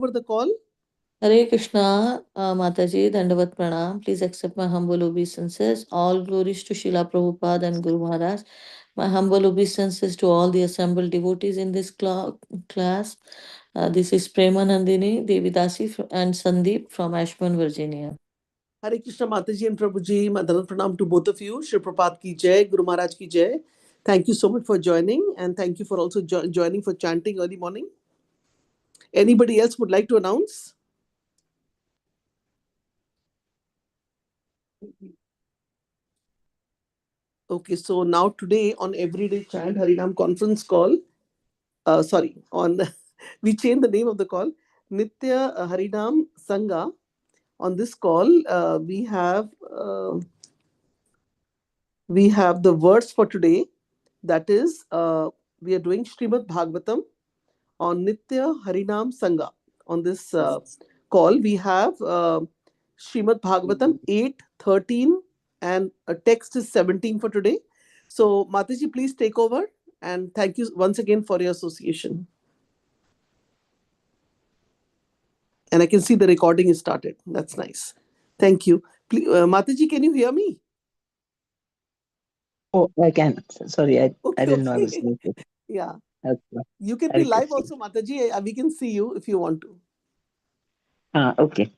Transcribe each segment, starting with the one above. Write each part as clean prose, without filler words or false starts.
over the call. Hare Krishna, Mataji, Dandavat Pranam. Please accept my humble obeisances. All glories to Srila Prabhupada and Guru Maharaj. My humble obeisances to all the assembled devotees in this class. This is Premanandini, Devi Dasi, and Sandeep from Ashburn, Virginia. Hare Krishna Mataji and Prabhuji. Madan Pranam to both of you. Shri Prabhupada ki jai, Guru Maharaj ki jai. Thank you so much for joining, and thank you for also joining for chanting early morning. Anybody else would like to announce? Okay, so now today on Everyday Chant Harinam conference call, on we changed the name of the call, Nitya Harinam Sangha. On this call, we have the words for today. That is, we are doing Srimad Bhagavatam on Nitya Harinam Sangha. On this call, we have Srimad Bhagavatam 8, 13, and a text is 17 for today. So, Mataji, please take over, and thank you once again for your association. And I can see the recording is started. That's nice. Thank you. Please, Mataji, can you hear me? Oh, I can. Sorry, I Okay, didn't know I was okay. muted. Yeah. Okay. You can be Hare live Krishna. also, Mataji. We can see you if you want to. Okay.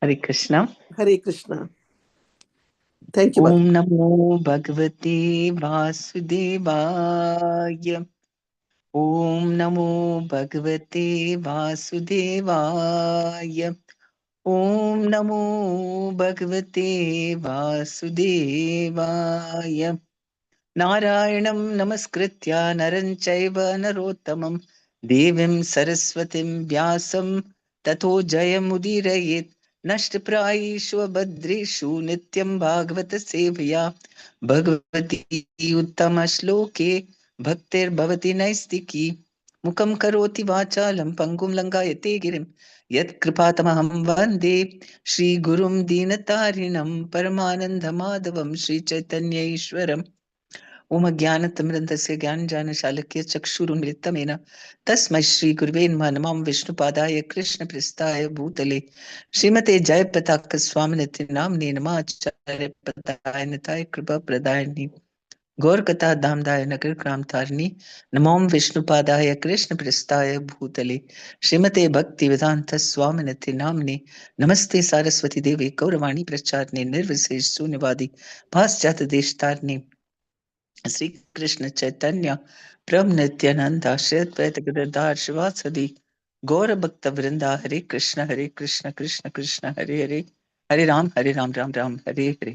Hare Krishna. Hare Krishna. Thank you, Om Mataji. Namo Bhagavate Vasudevaya. Om Namo Bhagavate Vasudevaya. Om Namo Bhagavate Vasudevaya. Narayanam Namaskritya Naran Chaiva Narottamam Devim Saraswatim Vyasam Tato Jayamudirayet Nashtaprayeshu Badreshu Nityam Bhagavata Sevaya Bhagavati Uttama Shloke Bhaktir Bhavati Naistiki Mukam Karoti Vachalam Pangum Langayate Girim Yat Kripatamaham Vande Shri Gurum Dinatarinam Paramananda Madhavam Shri Chaitanya Ishwaram ओम ज्ञानतिमिरन्धस्य ज्ञानजानशालाकस्य चक्षुरुन्मिलितमेन तस्मै श्रीगुरुवे नमः नमामि विष्णुपादाय कृष्णप्रेष्ठाय भूतले श्रीमते जयप्रताकस्वामिनिति नाम्ने नमाचार्यपदाय निताय कृपाप्रदायिनि गौरकथा धामदाय नगरग्रामतारिणि नमामि विष्णुपादाय कृष्णप्रेष्ठाय भूतले श्रीमते भक्तिवेदान्त स्वामिनिति नाम्ने नमस्ते सारस्वती देवे गौरवाणी प्रचारिणे निर्विशेष शून्यवादी पाश्चात्य देशतारिणे श्री कृष्ण चैतन्य प्रभु नित्यानंद श्री अद्वैत गदाधर शिवासदि गौर भक्त वृंदा हरे Krishna Krishna Krishna Hare Hare Hare Ram Ram Ram Hare Hare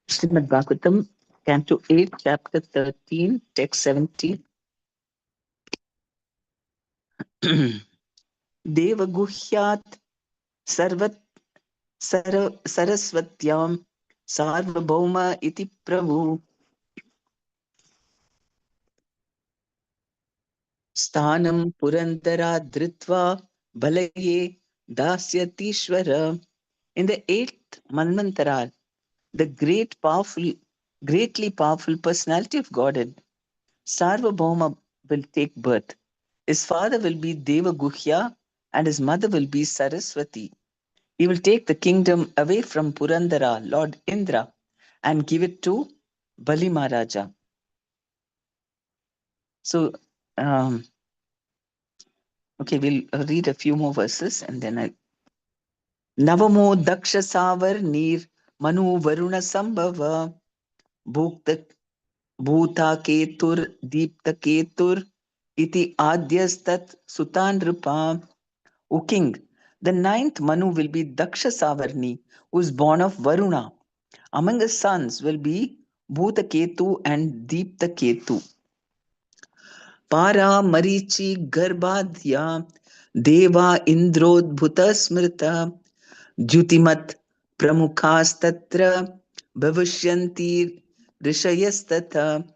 Srimad Bhagavatam, Canto 8, Chapter 13, Text 17. Devaguhyat sarvat saraswatyam sarvabhauma iti prabhu Sthanam Purandara Dritva Balaye Dasyatishwara. In the eighth Manvantara, the greatly powerful personality of Godhead, Sarvabhauma will take birth. His father will be Devaguhya and his mother will be Saraswati. He will take the kingdom away from Purandara, Lord Indra, and give it to Bali Maharaja. So, okay, we'll read a few more verses and then I नवमो दक्ष सावर नीर मनु वरुण संभव भूक्त भूता केतुर दीप्त केतुर इति आद्यस्तत् सुतान नृपा. O king, the ninth Manu will be Daksha Savarni, who is born of Varuna. Among his sons will be Bhuta Ketu and Deepta Ketu. Para Marichi Garbhadya Deva Indrodbhuta Smrita Jyutimat Pramukhastatra Bhavishyanti Rishayastata.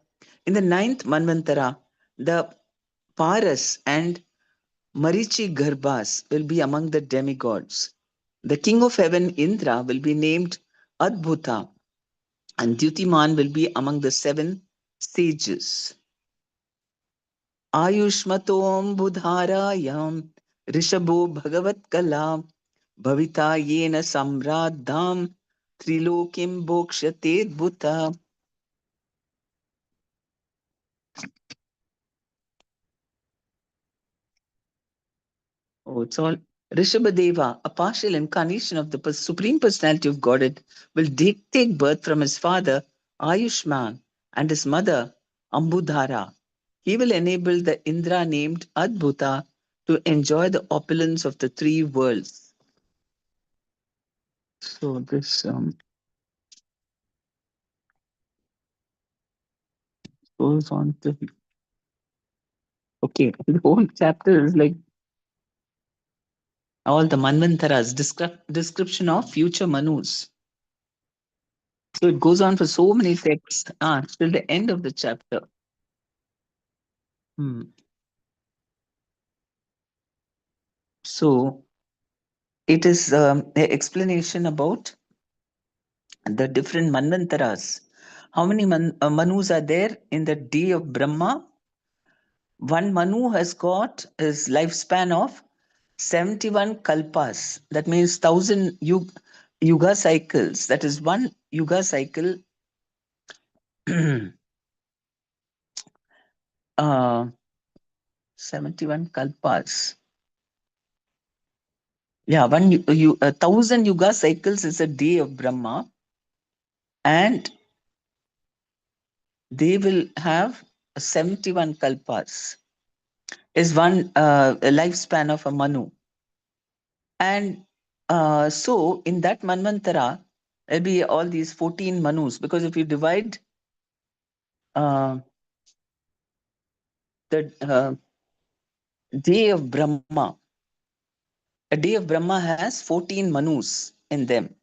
In the ninth Manvantara, the Paras and Marichi Garbhas will be among the demigods. The king of heaven, Indra, will be named Adbhuta, and Dyutiman will be among the seven sages. आयुष्मतोम बुधारायाम ऋषभो भगवत कला भविता येन सम्राद्धाम त्रिलोकिम भोक्ष्यते भूता. Oh, it's all Rishabhadeva, a partial incarnation of the Supreme Personality of Godhead, will take birth from his father, Ayushman, and his mother, Ambudhara. He will enable the Indra named Adbhuta to enjoy the opulence of the three worlds. So this goes on to. Okay, the whole chapter is like all the Manvantaras, description of future Manus. So it goes on for so many texts till the end of the chapter. Hmm. So it is an explanation about the different Manvantaras. How many Manus are there in the day of Brahma? One Manu has got his lifespan of 71 kalpas. That means 1000 yuga cycles. That is one yuga cycle. uh, 71 kalpas. Yeah, 1,000 yuga cycles is a day of Brahma, and they will have 71 kalpas. Is one lifespan of a Manu. And so in that Manvantara, there'll be all these 14 Manus, because if you divide uh, the day of Brahma, a day of Brahma has 14 Manus in them.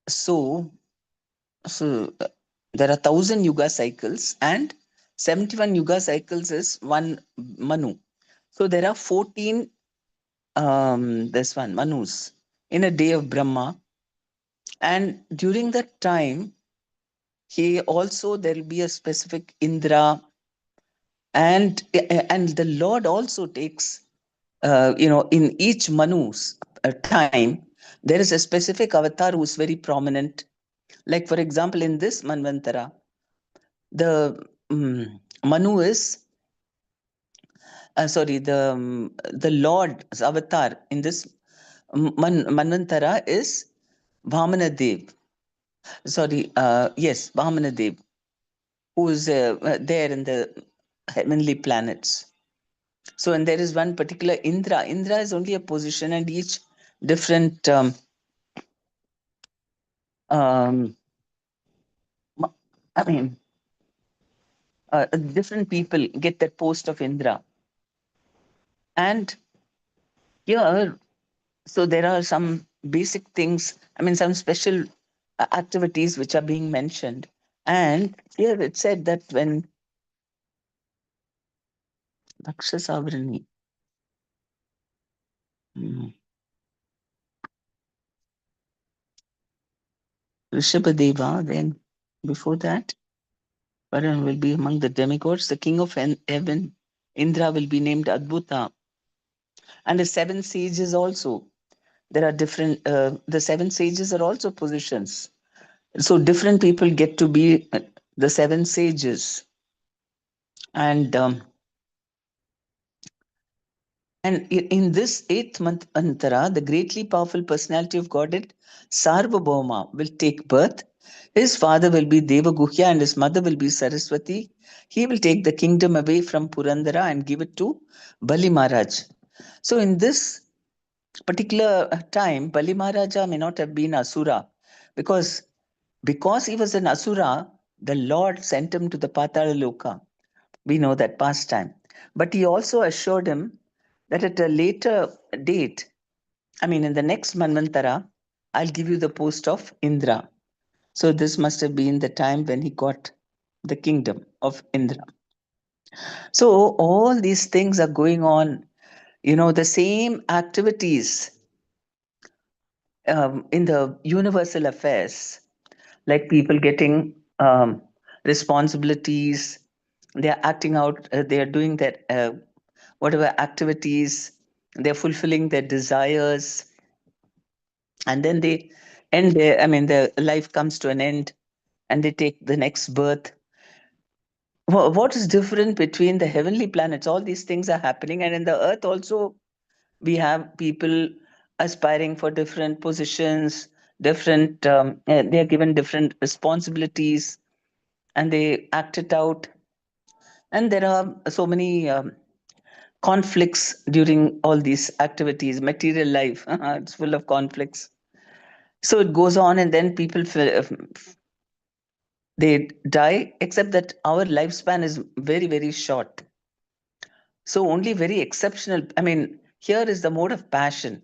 So, so there are 1,000 yuga cycles, and 71 yuga cycles is one Manu. So there are 14 this one Manus in a day of Brahma. And during that time, he also there will be a specific Indra, and the Lord also takes in each Manu's time there is a specific avatar who is very prominent. Like for example, in this Manvantara, the Manu is the Lord's avatar in this Manvantara is Vamana Dev. Sorry, yes, Vamana Dev, who is there in the heavenly planets. So, and there is one particular Indra. Indra is only a position, and each different um, I mean, different people get that post of Indra. And here, so there are some basic things, I mean, some special activities which are being mentioned. And here it said that when Rakshasavrini, hmm, Rishabhadeva, then before that, Varun will be among the demigods. The king of heaven, Indra, will be named Adbhuta. And the seven sages also. There are different, the seven sages are also positions. So different people get to be the seven sages. And in this eighth month Antara, the greatly powerful personality of Godhead, Sarvabhauma, will take birth. His father will be Devaguhya and his mother will be Saraswati. He will take the kingdom away from Purandara and give it to Bali Maharaj. So in this particular time, Bali Maharaja may not have been Asura, because he was an Asura, the Lord sent him to the Patala Loka. We know that past time. But he also assured him that at a later date, I mean, in the next Manvantara, I'll give you the post of Indra. So this must have been the time when he got the kingdom of Indra. So all these things are going on, the same activities in the universal affairs, like people getting responsibilities, They are acting out, they are doing their whatever activities, they're fulfilling their desires, and then they end their, I mean, their life comes to an end and they take the next birth. What is different between the heavenly planets? All these things are happening, and in the earth also, we have people aspiring for different positions, different, they are given different responsibilities and they act it out. And there are so many conflicts during all these activities. Material life, it's full of conflicts. So it goes on, and then people they die, except that our lifespan is very, very short. So only very exceptional. I mean, here is the mode of passion.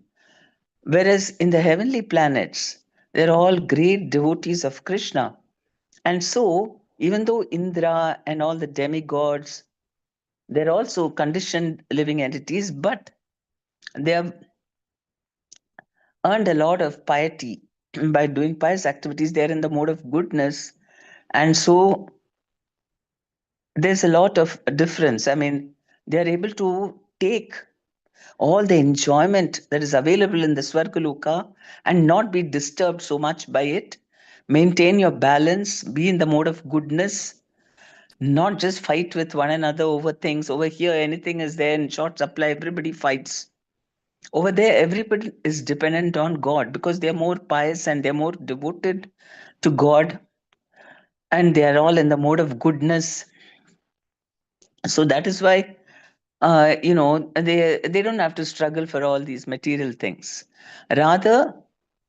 Whereas in the heavenly planets, they're all great devotees of Krishna. And so, even though Indra and all the demigods, they're also conditioned living entities, but they have earned a lot of piety by doing pious activities. They're in the mode of goodness. And so, there's a lot of difference. I mean, they're able to take all the enjoyment that is available in the Swargaloka and not be disturbed so much by it. Maintain your balance, be in the mode of goodness, not just fight with one another over things. Over here, anything is there in short supply, everybody fights. Over there, everybody is dependent on God because they're more pious and they're more devoted to God, and they are all in the mode of goodness. So that is why they don't have to struggle for all these material things. Rather,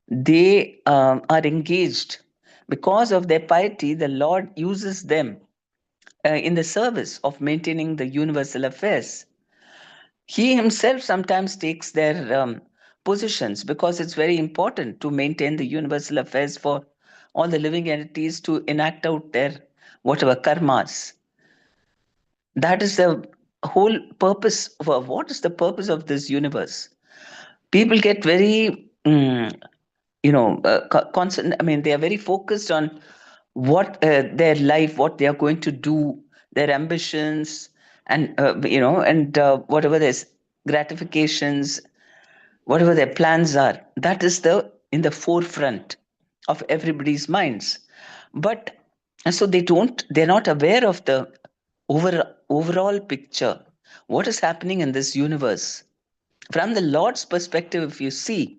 they are engaged because of their piety. The Lord uses them in the service of maintaining the universal affairs. He himself sometimes takes their positions because it's very important to maintain the universal affairs for all the living entities to enact out their whatever karmas. That is the whole purpose. What is the purpose of this universe? People get very constant. I mean, they are very focused on what their life, what they are going to do, their ambitions, and whatever their gratifications, whatever their plans are. That is the in the forefront of everybody's minds. But so they're not aware of the overall picture. What is happening in this universe? From the Lord's perspective, if you see,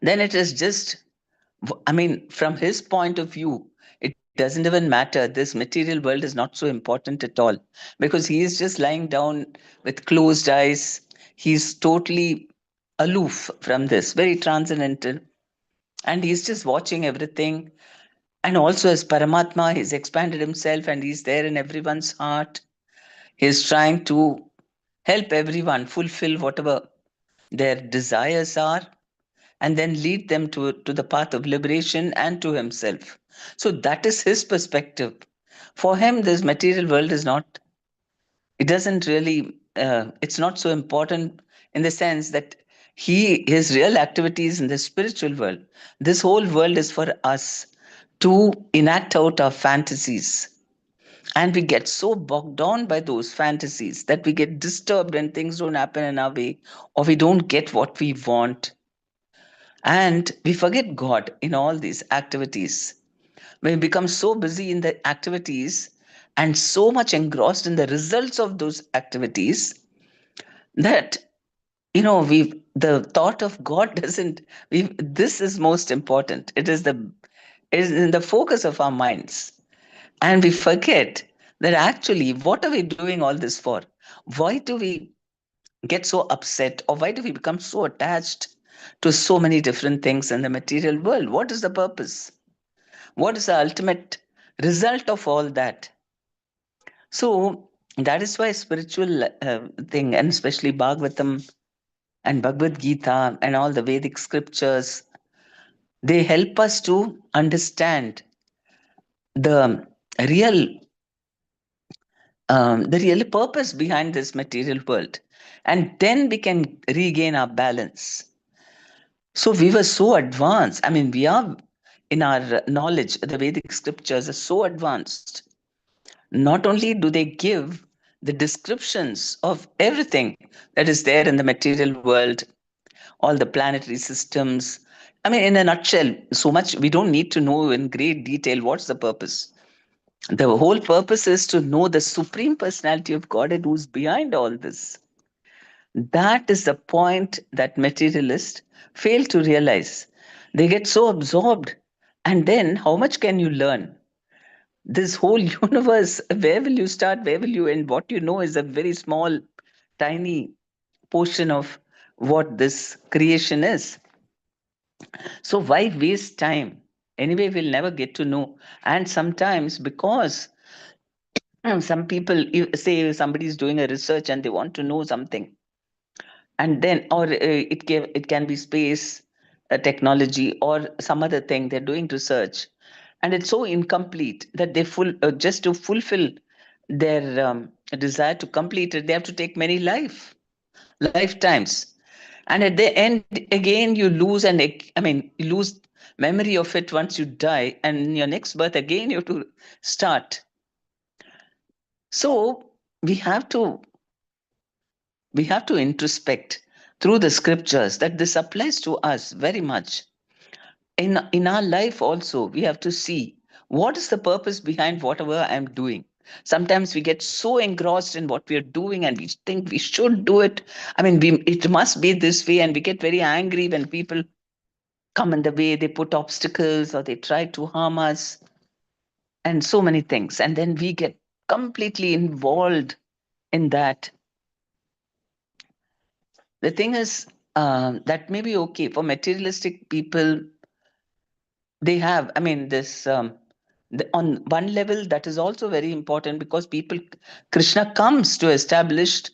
then it is just, I mean, from his point of view, it doesn't even matter. This material world is not so important at all because he is just lying down with closed eyes. He's totally aloof from this, very transcendental, and he's just watching everything. And also, as Paramatma, he's expanded himself and he's there in everyone's heart. He's trying to help everyone fulfill whatever their desires are and then lead them to the path of liberation and to himself. So that is his perspective. For him, this material world is not, it doesn't really, it's not so important in the sense that his real activities in the spiritual world, this whole world is for us to enact out our fantasies. And we get so bogged down by those fantasies that we get disturbed when things don't happen in our way or we don't get what we want. And we forget God in all these activities. We become so busy in the activities and so much engrossed in the results of those activities that we the thought of God doesn't we this is most important. It is in the focus of our minds. And we forget that actually what are we doing all this for? Why do we get so upset, or why do we become so attached to so many different things in the material world? What is the purpose? What is the ultimate result of all that? So that is why spiritual thing, and especially Bhagavatam and Bhagavad Gita and all the Vedic scriptures, they help us to understand the real the real purpose behind this material world, and then we can regain our balance. So we were so advanced. I mean, we are in our knowledge, the Vedic scriptures are so advanced Not only do they give the descriptions of everything that is there in the material world, all the planetary systems. I mean, in a nutshell, so much we don't need to know in great detail what's the purpose. The whole purpose is to know the supreme personality of Godhead who's behind all this. That is the point that materialists fail to realize. They get so absorbed. And then, how much can you learn? This whole universe, where will you start? Where will you end? What you know is a very small, tiny portion of what this creation is. So, why waste time? Anyway, we'll never get to know. And sometimes, because some people say somebody is doing a research and they want to know something, and then or it can be space technology or some other thing, they're doing research, and it's so incomplete that they full just to fulfill their desire to complete it, they have to take many lifetimes, and at the end again you lose you lose memory of it once you die, and in your next birth again you have to start. So we have to we have to introspect through the scriptures that this applies to us very much. In our life also, we have to see what is the purpose behind whatever I'm doing. Sometimes we get so engrossed in what we are doing and we think we should do it. It must be this way, and we get very angry when people come in the way, they put obstacles or they try to harm us, and so many things, and then we get completely involved in that. The thing is, that may be okay for materialistic people. They have, this on one level that is also very important, because people, Krishna comes to establish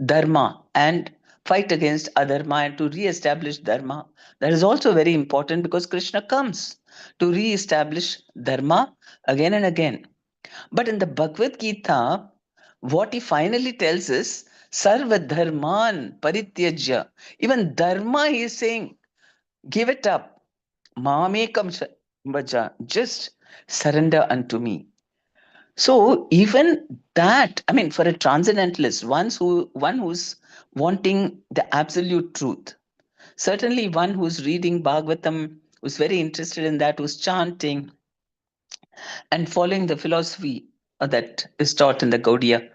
dharma and fight against adharma and to re-establish dharma. That is also very important, because Krishna comes to re-establish dharma again and again. But in the Bhagavad Gita, what he finally tells is sarva dharman parityajya. Even dharma he is saying, give it up. Mamekam vaja, just surrender unto me. So even that, for a transcendentalist, one who's wanting the absolute truth, certainly one who's reading Bhagavatam, who's very interested in that, who's chanting and following the philosophy that is taught in the Gaudiya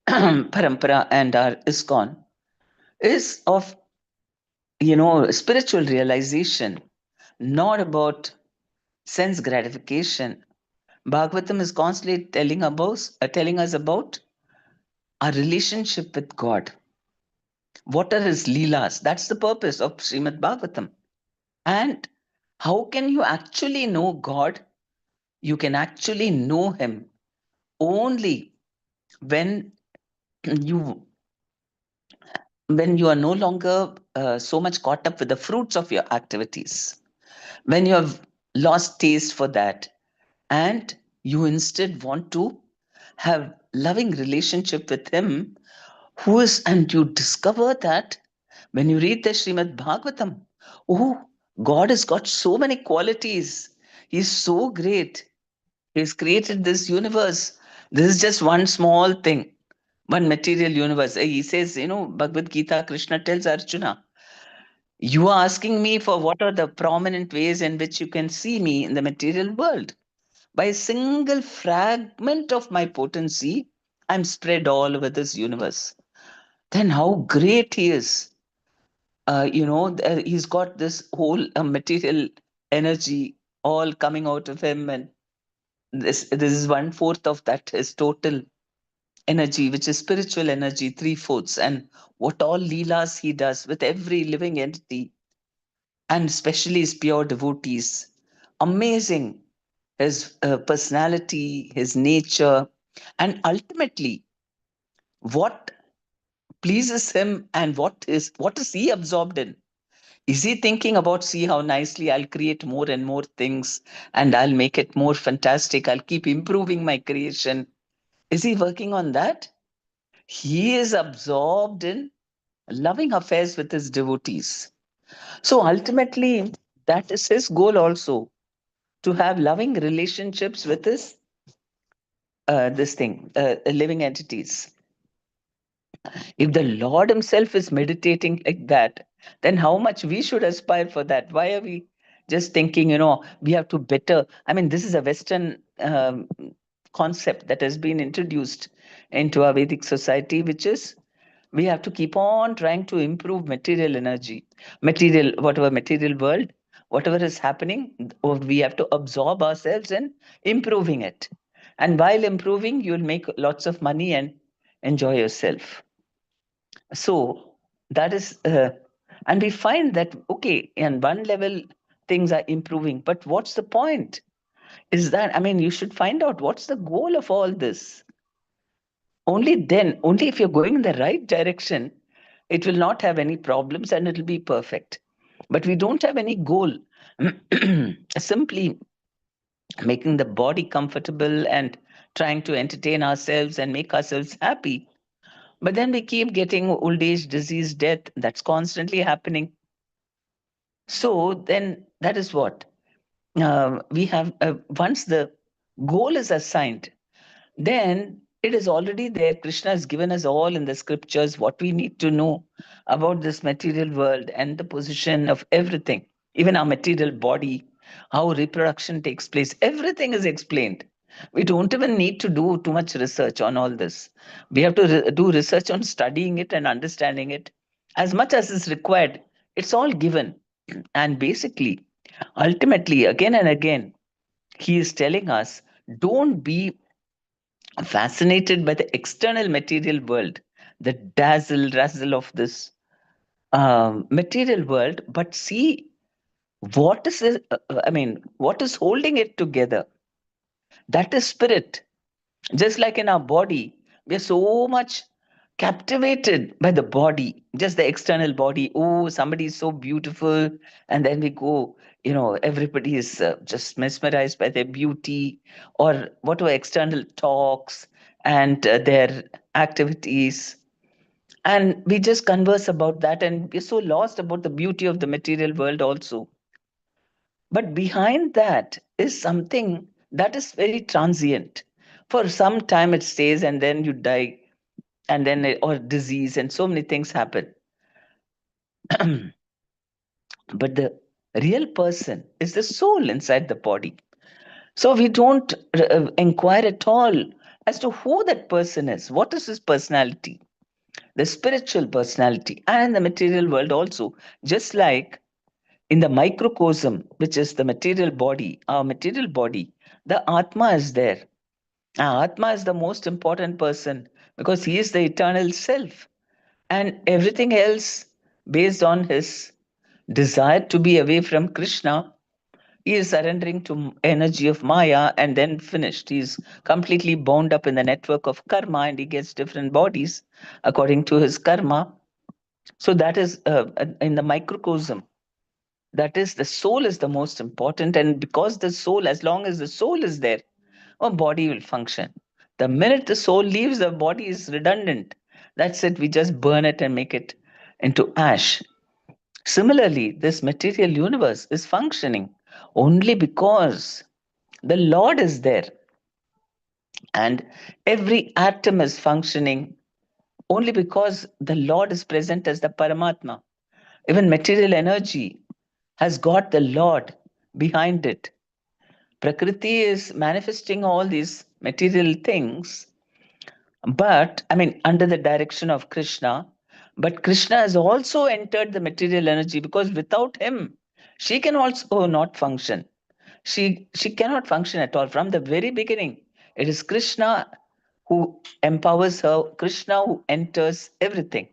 Parampara and our ISKCON, is of spiritual realization, not about sense gratification. Bhagavatam is constantly telling us about our relationship with God. What are his leelas? That's the purpose of Srimad Bhagavatam. And how can you actually know God? You can actually know him only when you when you are no longer so much caught up with the fruits of your activities, when you have lost taste for that, and you instead want to have loving relationship with him, who is, and you discover that when you read the Srimad Bhagavatam, oh, God has got so many qualities. He's so great. He's created this universe. This is just one small thing, one material universe. He says, Bhagavad Gita, Krishna tells Arjuna, you are asking me for what are the prominent ways in which you can see me in the material world. By a single fragment of my potency, I'm spread all over this universe. Then how great he is. He's got this whole material energy all coming out of him, and this is one fourth of that his total energy, which is spiritual energy, three fourths, and what all leelas he does with every living entity, and especially his pure devotees. Amazing, his personality, his nature, and ultimately what pleases him, and what is he absorbed in. Is he thinking about, see how nicely I'll create more and more things and I'll make it more fantastic? I'll keep improving my creation. Is he working on that? He is absorbed in loving affairs with his devotees. So ultimately, that is his goal also, to have loving relationships with his this thing, living entities. If the Lord Himself is meditating like that, then how much we should aspire for that? Why are we just thinking, we have to better? I mean, this is a Western concept that has been introduced into our Vedic society, which is we have to keep on trying to improve material energy, whatever material world, whatever is happening, or we have to absorb ourselves in improving it. And while improving, you'll make lots of money and enjoy yourself. So that is, and we find that, okay, in one level, things are improving, but what's the point? Is that, I mean, you should find out what's the goal of all this. Only then, only if you're going in the right direction, it will not have any problems and it'll be perfect. But we don't have any goal. Simply making the body comfortable and trying to entertain ourselves and make ourselves happy. But then we keep getting old age, disease, death. That's constantly happening. So then that is what we have. Once the goal is assigned, then it is already there. Krishna has given us all in the scriptures what we need to know about this material world and the position of everything, even our material body, how reproduction takes place. Everything is explained. We don't even need to do too much research on all this. We have to do research on studying it and understanding it as much as is required. It's all given. And basically, ultimately, again and again, he is telling us don't be fascinated by the external material world, the dazzle razzle of this material world, but see what is it, I mean, what is holding it together? That is spirit. Just like in our body, we are so much captivated by the body, just the external body. Oh, somebody is so beautiful. And then we go, everybody is just mesmerized by their beauty or whatever external talks and their activities. And we just converse about that. And we're so lost about the beauty of the material world also. But behind that is something that is very transient. For some time it stays and then you die, and then, or disease, and so many things happen. But the real person is the soul inside the body. So we don't inquire at all as to who that person is, what is his personality, the spiritual personality, and in the material world also. Just like in the microcosm, which is the material body, our material body, the Atma is there. Our Atma is the most important person because he is the eternal self. And everything else, based on his desire to be away from Krishna, he is surrendering to energy of Maya and then finished. He's completely bound up in the network of karma and he gets different bodies according to his karma. So that is in the microcosm. That is, the soul is the most important. And because the soul, as long as the soul is there, our body will function. The minute the soul leaves, the body is redundant. That's it. We just burn it and make it into ash. Similarly, this material universe is functioning only because the Lord is there. And every atom is functioning only because the Lord is present as the Paramatma. Even material energy has got the Lord behind it. Prakriti is manifesting all these material things, but I mean, under the direction of Krishna. But Krishna has also entered the material energy because without him, she can also not function. She cannot function at all from the very beginning. It is Krishna who empowers her, Krishna who enters everything,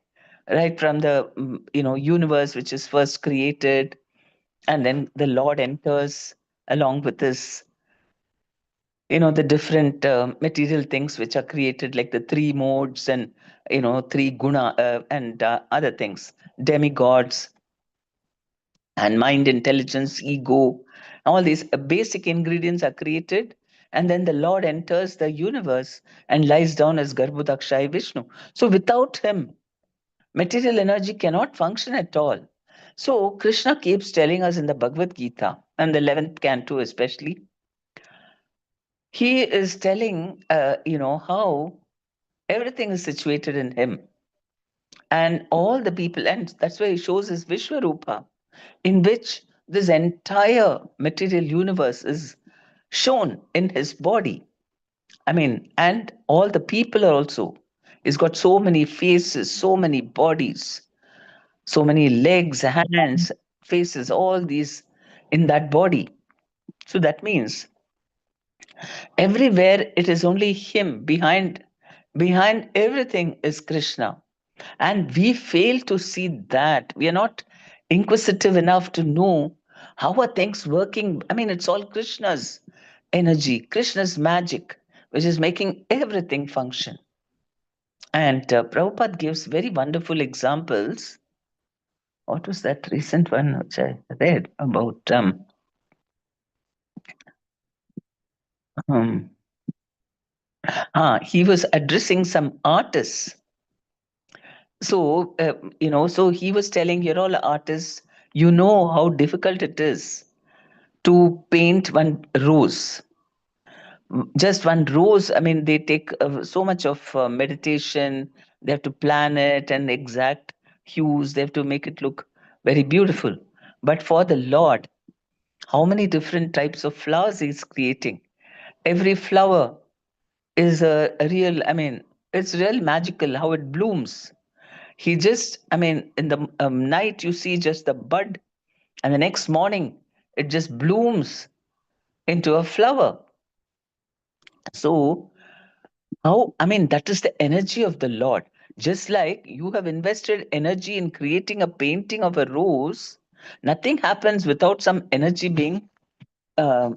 right from the universe which is first created, and then the Lord enters along with his the different material things which are created, like the three modes and three guna and other things, demigods and mind, intelligence, ego. All these basic ingredients are created, and then the Lord enters the universe and lies down as Garbhodakshai Vishnu. So without him, material energy cannot function at all. So Krishna keeps telling us in the Bhagavad Gita and the 11th canto especially, He is telling, how everything is situated in him and all the people, and that's why he shows his Vishwarupa, in which this entire material universe is shown in his body. I mean, and all the people are also. He's got so many faces, so many bodies, so many legs, hands, faces, all these in that body. So that means everywhere it is only him. Behind everything is Krishna. And we fail to see that. We are not inquisitive enough to know how are things working. I mean, it's all Krishna's energy, Krishna's magic, which is making everything function. And Prabhupada gives very wonderful examples. What was that recent one which I read about? Um, he was addressing some artists. So, so he was telling, you're all artists, you know how difficult it is to paint one rose. Just one rose, I mean, they take so much of meditation. They have to plan it and exact hues. They have to make it look very beautiful. But for the Lord, how many different types of flowers he's creating? Every flower is a real, I mean, it's real magical how it blooms. He just, I mean, in the night, you see just the bud, and the next morning, it just blooms into a flower. So, how, I mean, that is the energy of the Lord. Just like you have invested energy in creating a painting of a rose, nothing happens without some energy being uh,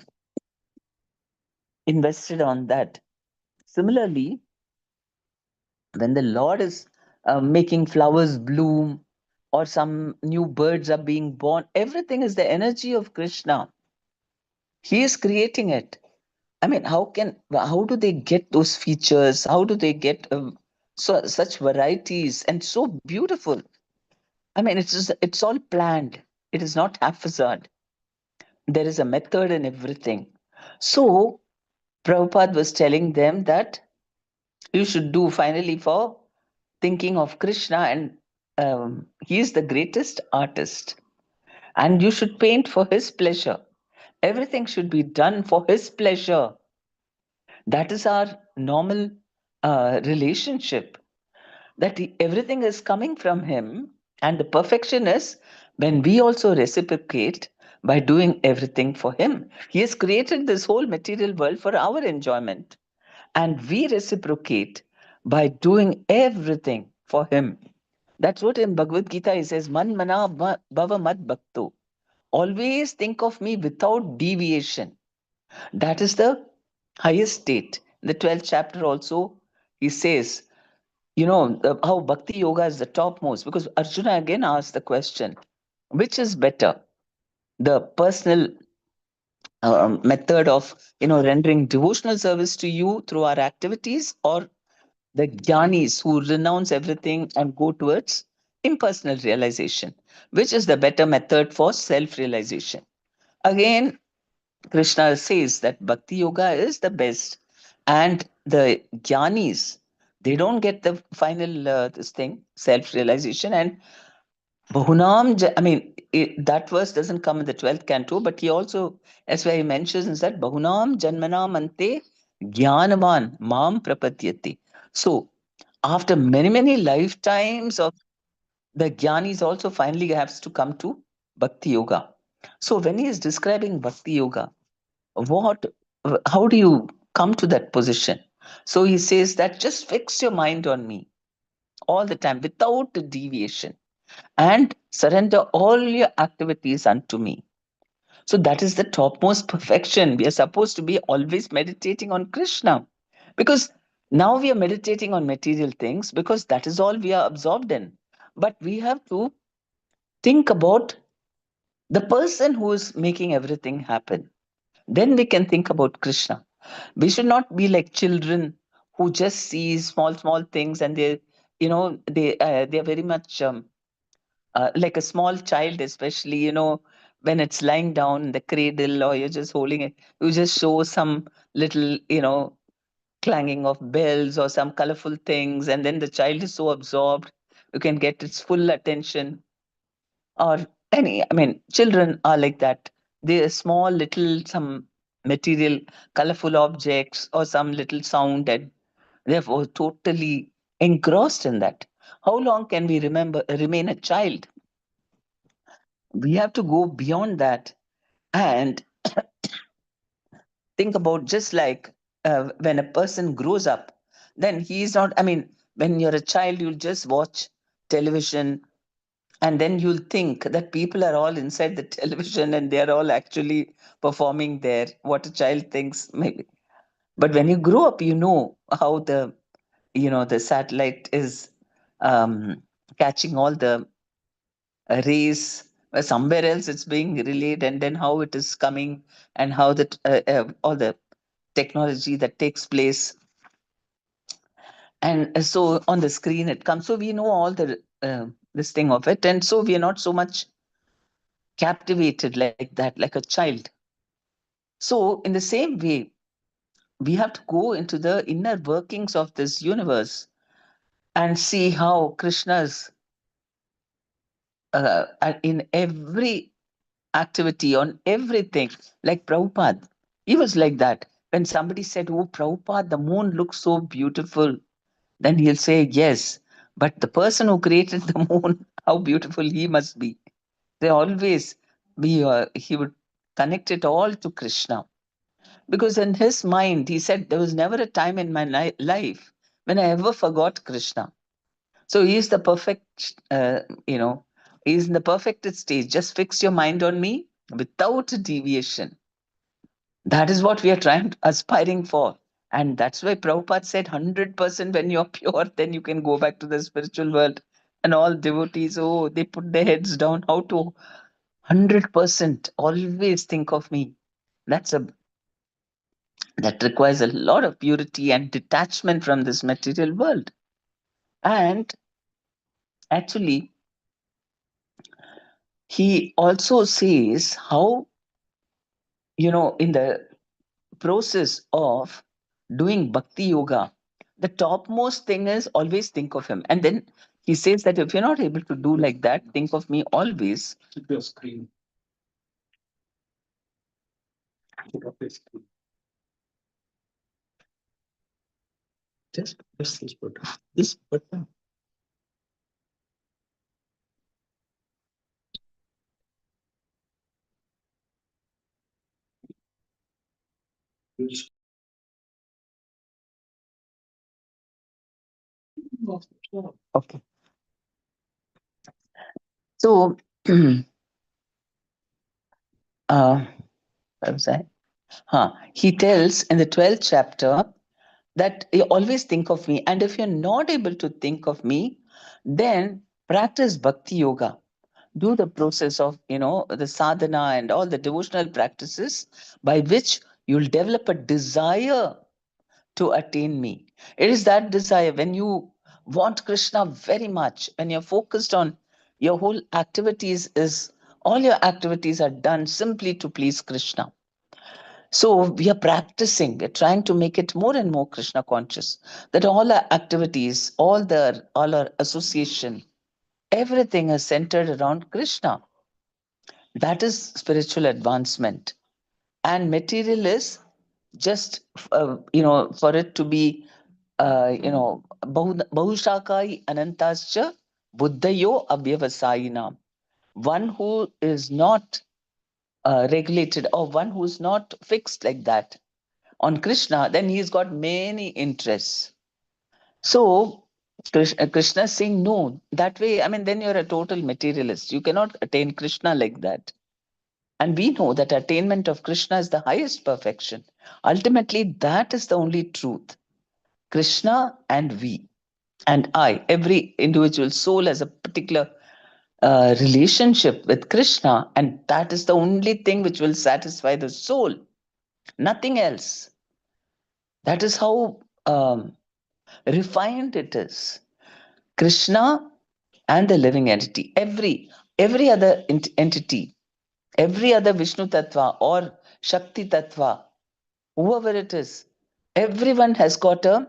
invested on that. Similarly, when the Lord is making flowers bloom or some new birds are being born, everything is the energy of Krishna. He is creating it. I mean, how do they get those features? How do they get such varieties and so beautiful? I mean, it's all planned. It is not haphazard. There is a method in everything. So Prabhupada was telling them that you should do finally for thinking of Krishna, and he is the greatest artist, and you should paint for his pleasure. Everything should be done for his pleasure. That is our normal relationship, that everything is coming from him. And the perfection is when we also reciprocate by doing everything for him. He has created this whole material world for our enjoyment, and we reciprocate by doing everything for him. That's what in Bhagavad Gita he says, Man mana bhava mad bhakto. Always think of me without deviation. That is the highest state. In the 12th chapter also, he says, how Bhakti Yoga is the topmost. Because Arjuna again asked the question, which is better? The personal method of, rendering devotional service to you through our activities, or the jnanis who renounce everything and go towards impersonal realization? Which is the better method for self realization? Again, Krishna says that Bhakti Yoga is the best, and the jnanis, they don't get the final this thing, self realization. And I mean, that verse doesn't come in the 12th canto, but he also, that's why he mentions that Bahunam Janmanam Ante Jnanavan Mam Prapadyati. So, after many, many lifetimes of the Jnanis, also finally has to come to Bhakti Yoga. So, when he is describing Bhakti Yoga, what, how do you come to that position? So, he says that just fix your mind on me all the time without deviation, and surrender all your activities unto me. So that is the topmost perfection. We are supposed to be always meditating on Krishna, because now we are meditating on material things because that is all we are absorbed in. But we have to think about the person who is making everything happen. Then we can think about Krishna. We should not be like children who just see small, small things, and they are very much like a small child, especially, when it's lying down in the cradle, or you're just holding it, you just show some little, clanging of bells or some colorful things, and then the child is so absorbed, you can get its full attention. Or children are like that. They small little some material, colorful objects or some little sound, and therefore totally engrossed in that. How long can we remain a child? We have to go beyond that and think about, just like when a person grows up, then he's not, when you're a child, you'll just watch television, and then you'll think that people are all inside the television and they're all actually performing there, what a child thinks maybe. But when you grow up, you know how the satellite is um, catching all the rays, somewhere else it's being relayed, and then how it is coming, and how all the technology that takes place, and so on the screen it comes, so we know all the this thing of it, and so we are not so much captivated like that, like a child. So in the same way, we have to go into the inner workings of this universe and see how Krishna's in every activity, on everything. Like Prabhupada, he was like that. When somebody said, "Oh, Prabhupada, the moon looks so beautiful," then he'll say, "Yes, but the person who created the moon, how beautiful he must be." They always he would connect it all to Krishna, because in his mind, he said, there was never a time in my life when I ever forgot Krishna. So he is the perfect, he's in the perfected stage. Just fix your mind on me without a deviation. That is what we are aspiring for. And that's why Prabhupada said 100% when you're pure, then you can go back to the spiritual world. And all devotees, oh, they put their heads down. How to 100% always think of me. That's a that requires a lot of purity and detachment from this material world. And actually, he also says how, in the process of doing bhakti yoga, the topmost thing is always think of him. And then he says that if you're not able to do like that, think of me always. Keep your screen. Put up your screen. Just press this button. This button. Okay. So, uh, what was I? He tells in the 12th chapter that you always think of me. And if you're not able to think of me, then practice bhakti yoga. Do the process of, the sadhana and all the devotional practices by which you'll develop a desire to attain me. It is that desire when you want Krishna very much, when you're focused on your whole activities, is all your activities are done simply to please Krishna. So we are practicing, we're trying to make it more and more Krishna conscious. That all our activities, all our association, everything is centered around Krishna. That is spiritual advancement. And material is just, for it to be, bahushakai anantascha buddhayo avyavasayinam. One who is not regulated, or one who's not fixed like that on Krishna, then he's got many interests. So Krishna is saying, no, that way, then you're a total materialist. You cannot attain Krishna like that. And we know that attainment of Krishna is the highest perfection. Ultimately, that is the only truth. Krishna and we and I, every individual soul has a particular relationship with Krishna, and that is the only thing which will satisfy the soul. Nothing else. That is how refined it is. Krishna and the living entity, every other entity, Every other Vishnu Tattva or Shakti Tattva, whoever it is, everyone has got a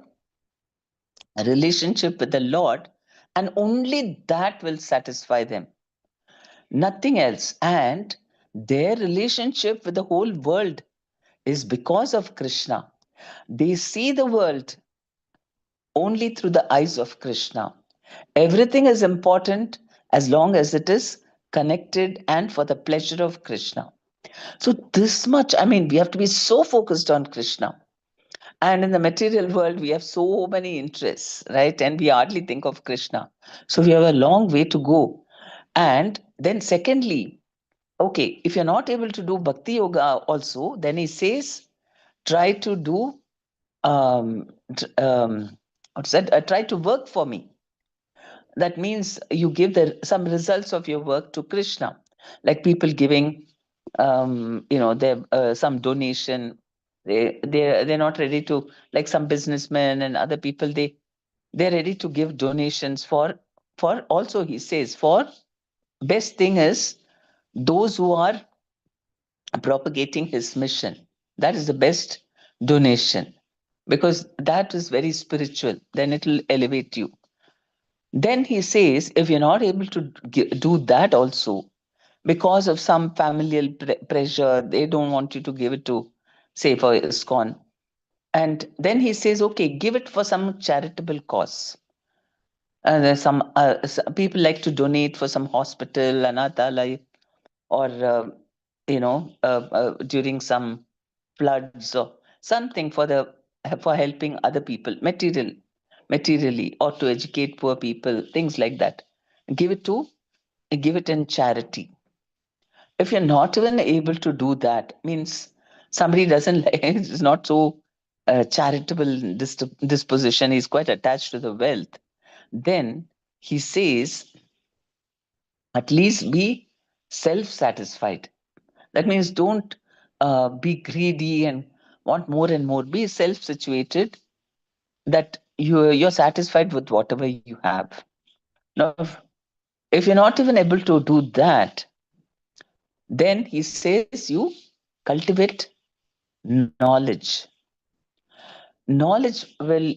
relationship with the Lord, and only that will satisfy them, nothing else. And their relationship with the whole world is because of Krishna. They see the world only through the eyes of Krishna. Everything is important as long as it is connected and for the pleasure of Krishna. So, this much, I mean, we have to be so focused on Krishna. And in the material world, we have so many interests, right? And we hardly think of Krishna. So, we have a long way to go. And then, secondly, okay, if you're not able to do Bhakti Yoga also, then he says, try to do, um, what's that? Try to work for me. That means you give some results of your work to Krishna, like people giving, their some donation. They're not ready to, like some businessmen and other people. They're ready to give donations for also, he says, for best thing is those who are propagating his mission. That is the best donation, because that is very spiritual. Then it will elevate you. Then he says, if you're not able to do that also, because of some familial pressure, they don't want you to give it to, say, for ISKCON. And then he says, okay, give it for some charitable cause. There's some people like to donate for some hospital, anathalaya, or, during some floods or something for helping other people materially, or to educate poor people, things like that. Give it to give it in charity. If you're not even able to do that, means somebody doesn't like, is not so charitable disposition, he's quite attached to the wealth, then he says, at least be self-satisfied. That means don't be greedy and want more and more. Be self-situated, that you're satisfied with whatever you have. Now, if you're not even able to do that, then he says you cultivate knowledge. Knowledge will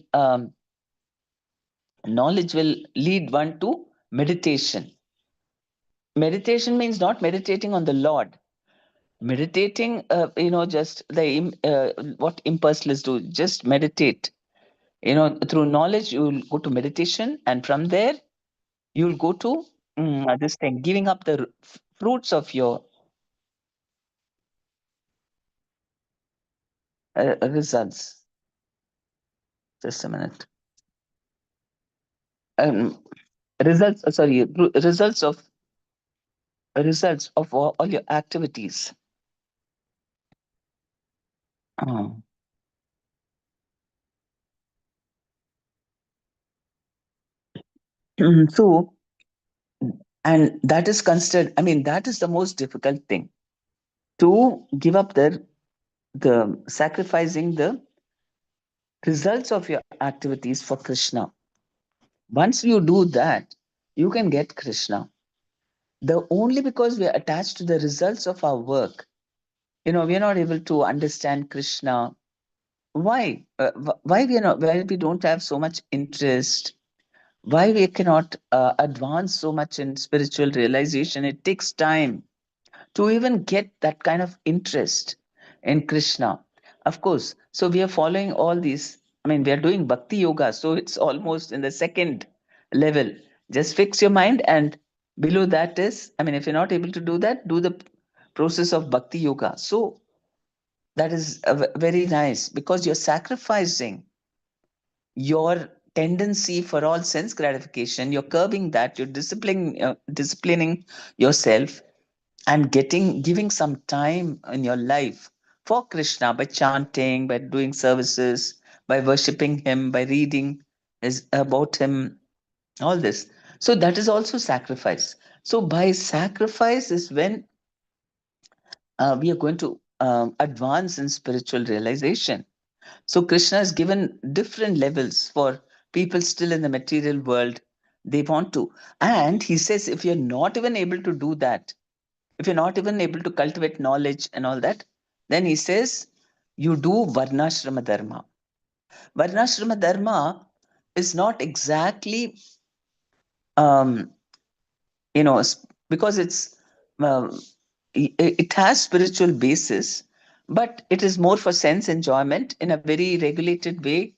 knowledge will lead one to meditation. Meditation means not meditating on the Lord. Meditating, just what impulseless do, just meditate. Through knowledge, you'll go to meditation, and from there, you'll go to this thing, giving up the fruits of your results. Just a minute. Um, results, sorry, results of all your activities. Um, so, and that is considered, I mean, that is the most difficult thing, to give up the sacrificing the results of your activities for Krishna. Once you do that, you can get Krishna. The only because we are attached to the results of our work, we are not able to understand Krishna. Why? Why we are not? Why we don't have so much interest? Why we cannot advance so much in spiritual realization? It takes time to even get that kind of interest in Krishna. Of course. So we are following all these. I mean, we are doing bhakti yoga. So it's almost in the second level. Just fix your mind, and below that is, I mean, if you're not able to do that, do the process of bhakti yoga. So that is very nice, because you're sacrificing your tendency for all sense gratification. You're curbing that. You're disciplining yourself, and giving some time in your life for Krishna, by chanting, by doing services, by worshipping him, by reading about him, all this. So that is also sacrifice. So by sacrifice is when we are going to advance in spiritual realization. So Krishna has given different levels for people still in the material world. They want to. And he says, if you're not even able to do that, if you're not even able to cultivate knowledge and all that, then he says you do Varnashrama Dharma. Varnashrama Dharma is not exactly, um, because um, it has spiritual basis, but it is more for sense enjoyment in a very regulated way,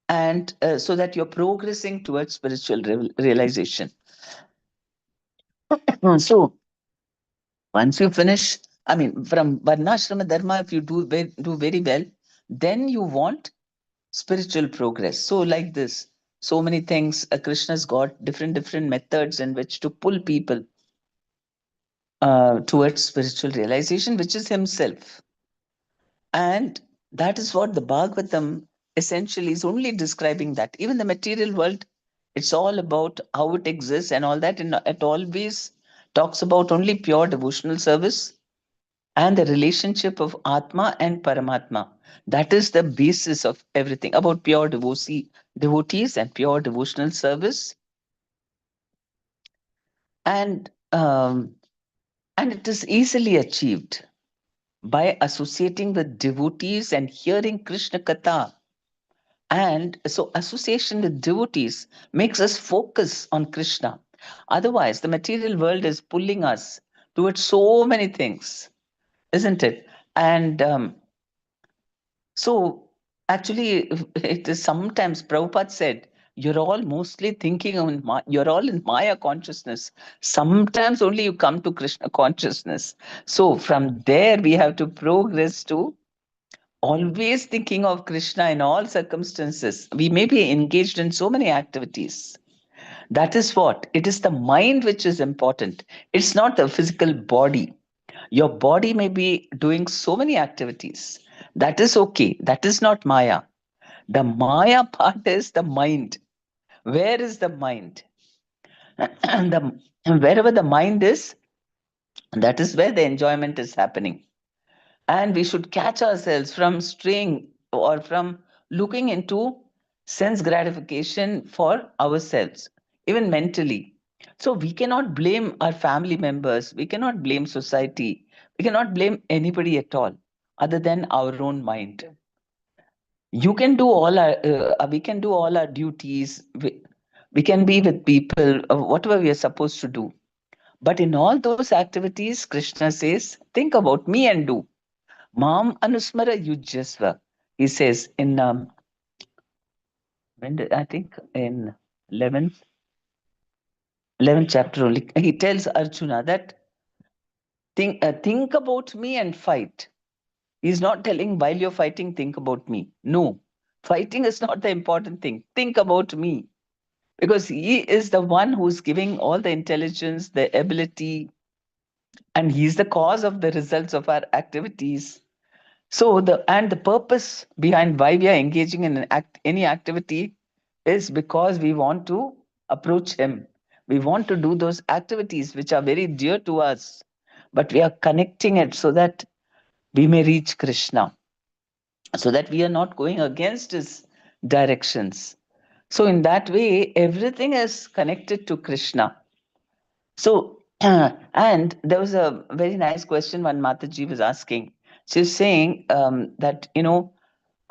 and so that you're progressing towards spiritual realization. So once you finish, I mean, from Varnashrama Dharma, if you do very well, then you want spiritual progress. So, like this, so many things, Krishna's got different methods in which to pull people towards spiritual realization, which is himself. And that is what the Bhagavatam essentially is only describing, that even the material world, it's all about how it exists and all that. And it always talks about only pure devotional service and the relationship of Atma and Paramatma. That is the basis of everything about pure devotees and pure devotional service. And and it is easily achieved by associating with devotees and hearing Krishna Katha. And so association with devotees makes us focus on Krishna. Otherwise, the material world is pulling us towards so many things, isn't it? And so actually, it is sometimes Prabhupada said, you're all mostly thinking on you're all in Maya consciousness. Sometimes only you come to Krishna consciousness. So from there, we have to progress to always thinking of Krishna in all circumstances. We may be engaged in so many activities. That is what it is, the mind which is important. It's not the physical body. Your body may be doing so many activities. That is okay. That is not Maya. The Maya part is the mind. Where is the mind? Wherever the mind is, that is where the enjoyment is happening. And we should catch ourselves from straying or from looking into sense gratification for ourselves, even mentally. So we cannot blame our family members, we cannot blame society, we cannot blame anybody at all other than our own mind. You can do all our we can do all our duties, we can be with people, whatever we are supposed to do, but in all those activities Krishna says, think about me and do Mam Anusmara Yujyasva. He says in I think in 11th chapter only, he tells Arjuna that think about me and fight. He's not telling while you're fighting, think about me. No, fighting is not the important thing. Think about me, because he is the one who's giving all the intelligence, the ability, and he's the cause of the results of our activities. So the purpose behind why we are engaging in any activity is because we want to approach him. We want to do those activities which are very dear to us, but we are connecting it so that we may reach Krishna, so that we are not going against his directions. So in that way, everything is connected to Krishna. So, and there was a very nice question one Mataji was asking. She's saying that,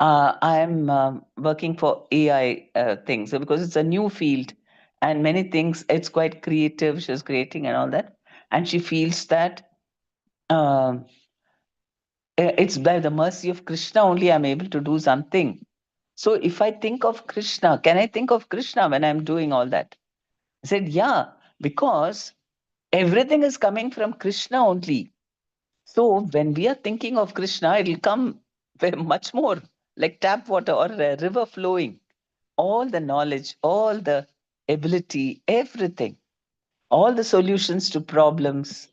I'm working for AI things, so because it's a new field and many things, it's quite creative, she's creating and all that. And she feels that um, it's by the mercy of Krishna only I'm able to do something. So if I think of Krishna, can I think of Krishna when I'm doing all that? I said, yeah, because everything is coming from Krishna only. So when we are thinking of Krishna, it'll come very much more like tap water or a river flowing. All the knowledge, all the ability, everything, all the solutions to problems,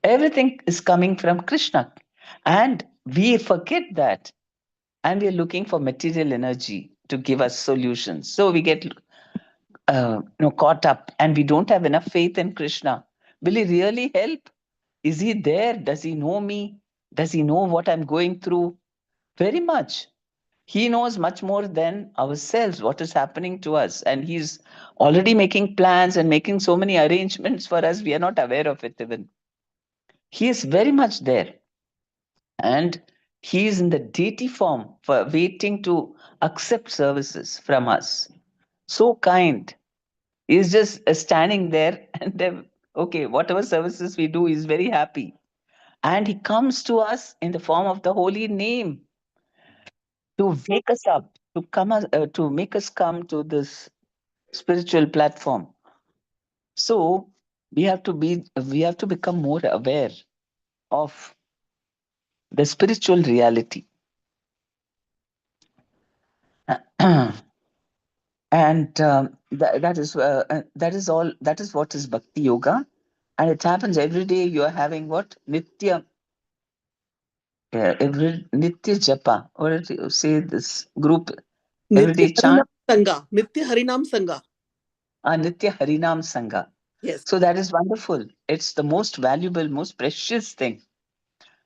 everything is coming from Krishna. And we forget that. And we are looking for material energy to give us solutions. So we get caught up and we don't have enough faith in Krishna. Will he really help? Is he there? Does he know me? Does he know what I'm going through? Very much. He knows much more than ourselves what is happening to us. And he's already making plans and making so many arrangements for us. We are not aware of it even. He is very much there. And he is in the deity form for waiting to accept services from us. So kind. He's just standing there and then, okay, whatever services we do, he's very happy. And he comes to us in the form of the holy name to wake us up, to make us come to this spiritual platform. So we have to become more aware of the spiritual reality. And that is all, that is what is bhakti yoga. And it happens every day. You are having what nitya, every nitya japa, or you say this group every Nitya day chant, Harinam Sangha. Nitya Harinam Sangha. nitya harinam sangha. Yes. So that is wonderful. It's the most valuable, most precious thing,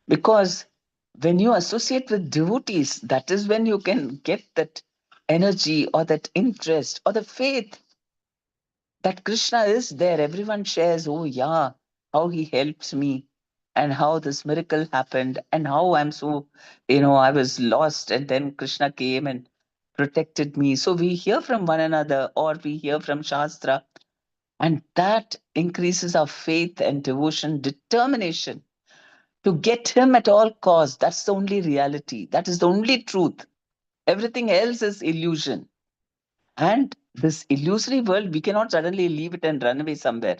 because when you associate with devotees, that is when you can get that energy or that interest or the faith that Krishna is there. Everyone shares, oh, yeah, how he helps me and how this miracle happened and how I'm so, I was lost and then Krishna came and protected me. So we hear from one another or we hear from Shastra, and that increases our faith and devotion, determination to get him at all costs. That's the only reality. That is the only truth. Everything else is illusion. And this illusory world, we cannot suddenly leave it and run away somewhere.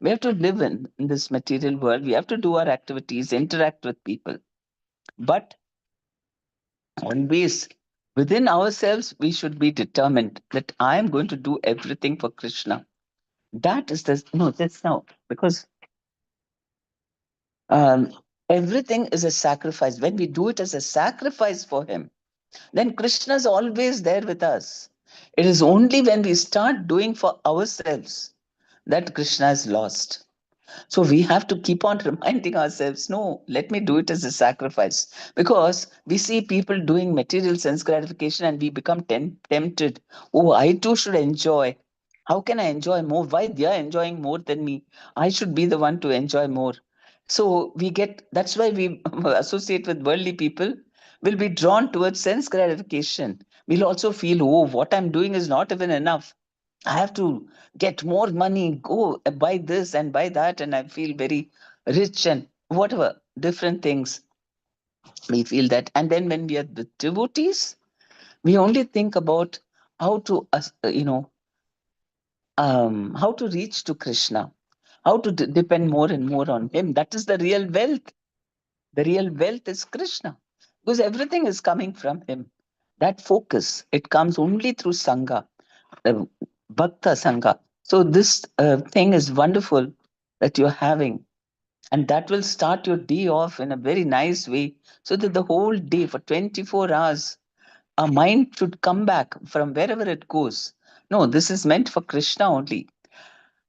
We have to live in this material world. We have to do our activities, interact with people. But always within ourselves, we should be determined that I am going to do everything for Krishna. That is the, no, that's now, because um, everything is a sacrifice. When we do it as a sacrifice for Him, then Krishna is always there with us. It is only when we start doing for ourselves that Krishna is lost. So we have to keep on reminding ourselves, no, let me do it as a sacrifice. Because we see people doing material sense gratification and we become tempted. Oh, I too should enjoy. How can I enjoy more? Why they are enjoying more than me? I should be the one to enjoy more. So we get, that's why we associate with worldly people, will be drawn towards sense gratification. We'll also feel, oh, what I'm doing is not even enough. I have to get more money, go buy this and buy that, and I feel very rich and whatever, different things. We feel that. And then when we are with devotees, we only think about how to, how to reach to Krishna, how to depend more and more on Him. That is the real wealth. The real wealth is Krishna, because everything is coming from Him. That focus, it comes only through Sangha, uh, Bhakta Sangha. So this thing is wonderful that you're having, and that will start your day off in a very nice way, so that the whole day for 24 hours, our mind should come back from wherever it goes. No, this is meant for Krishna only.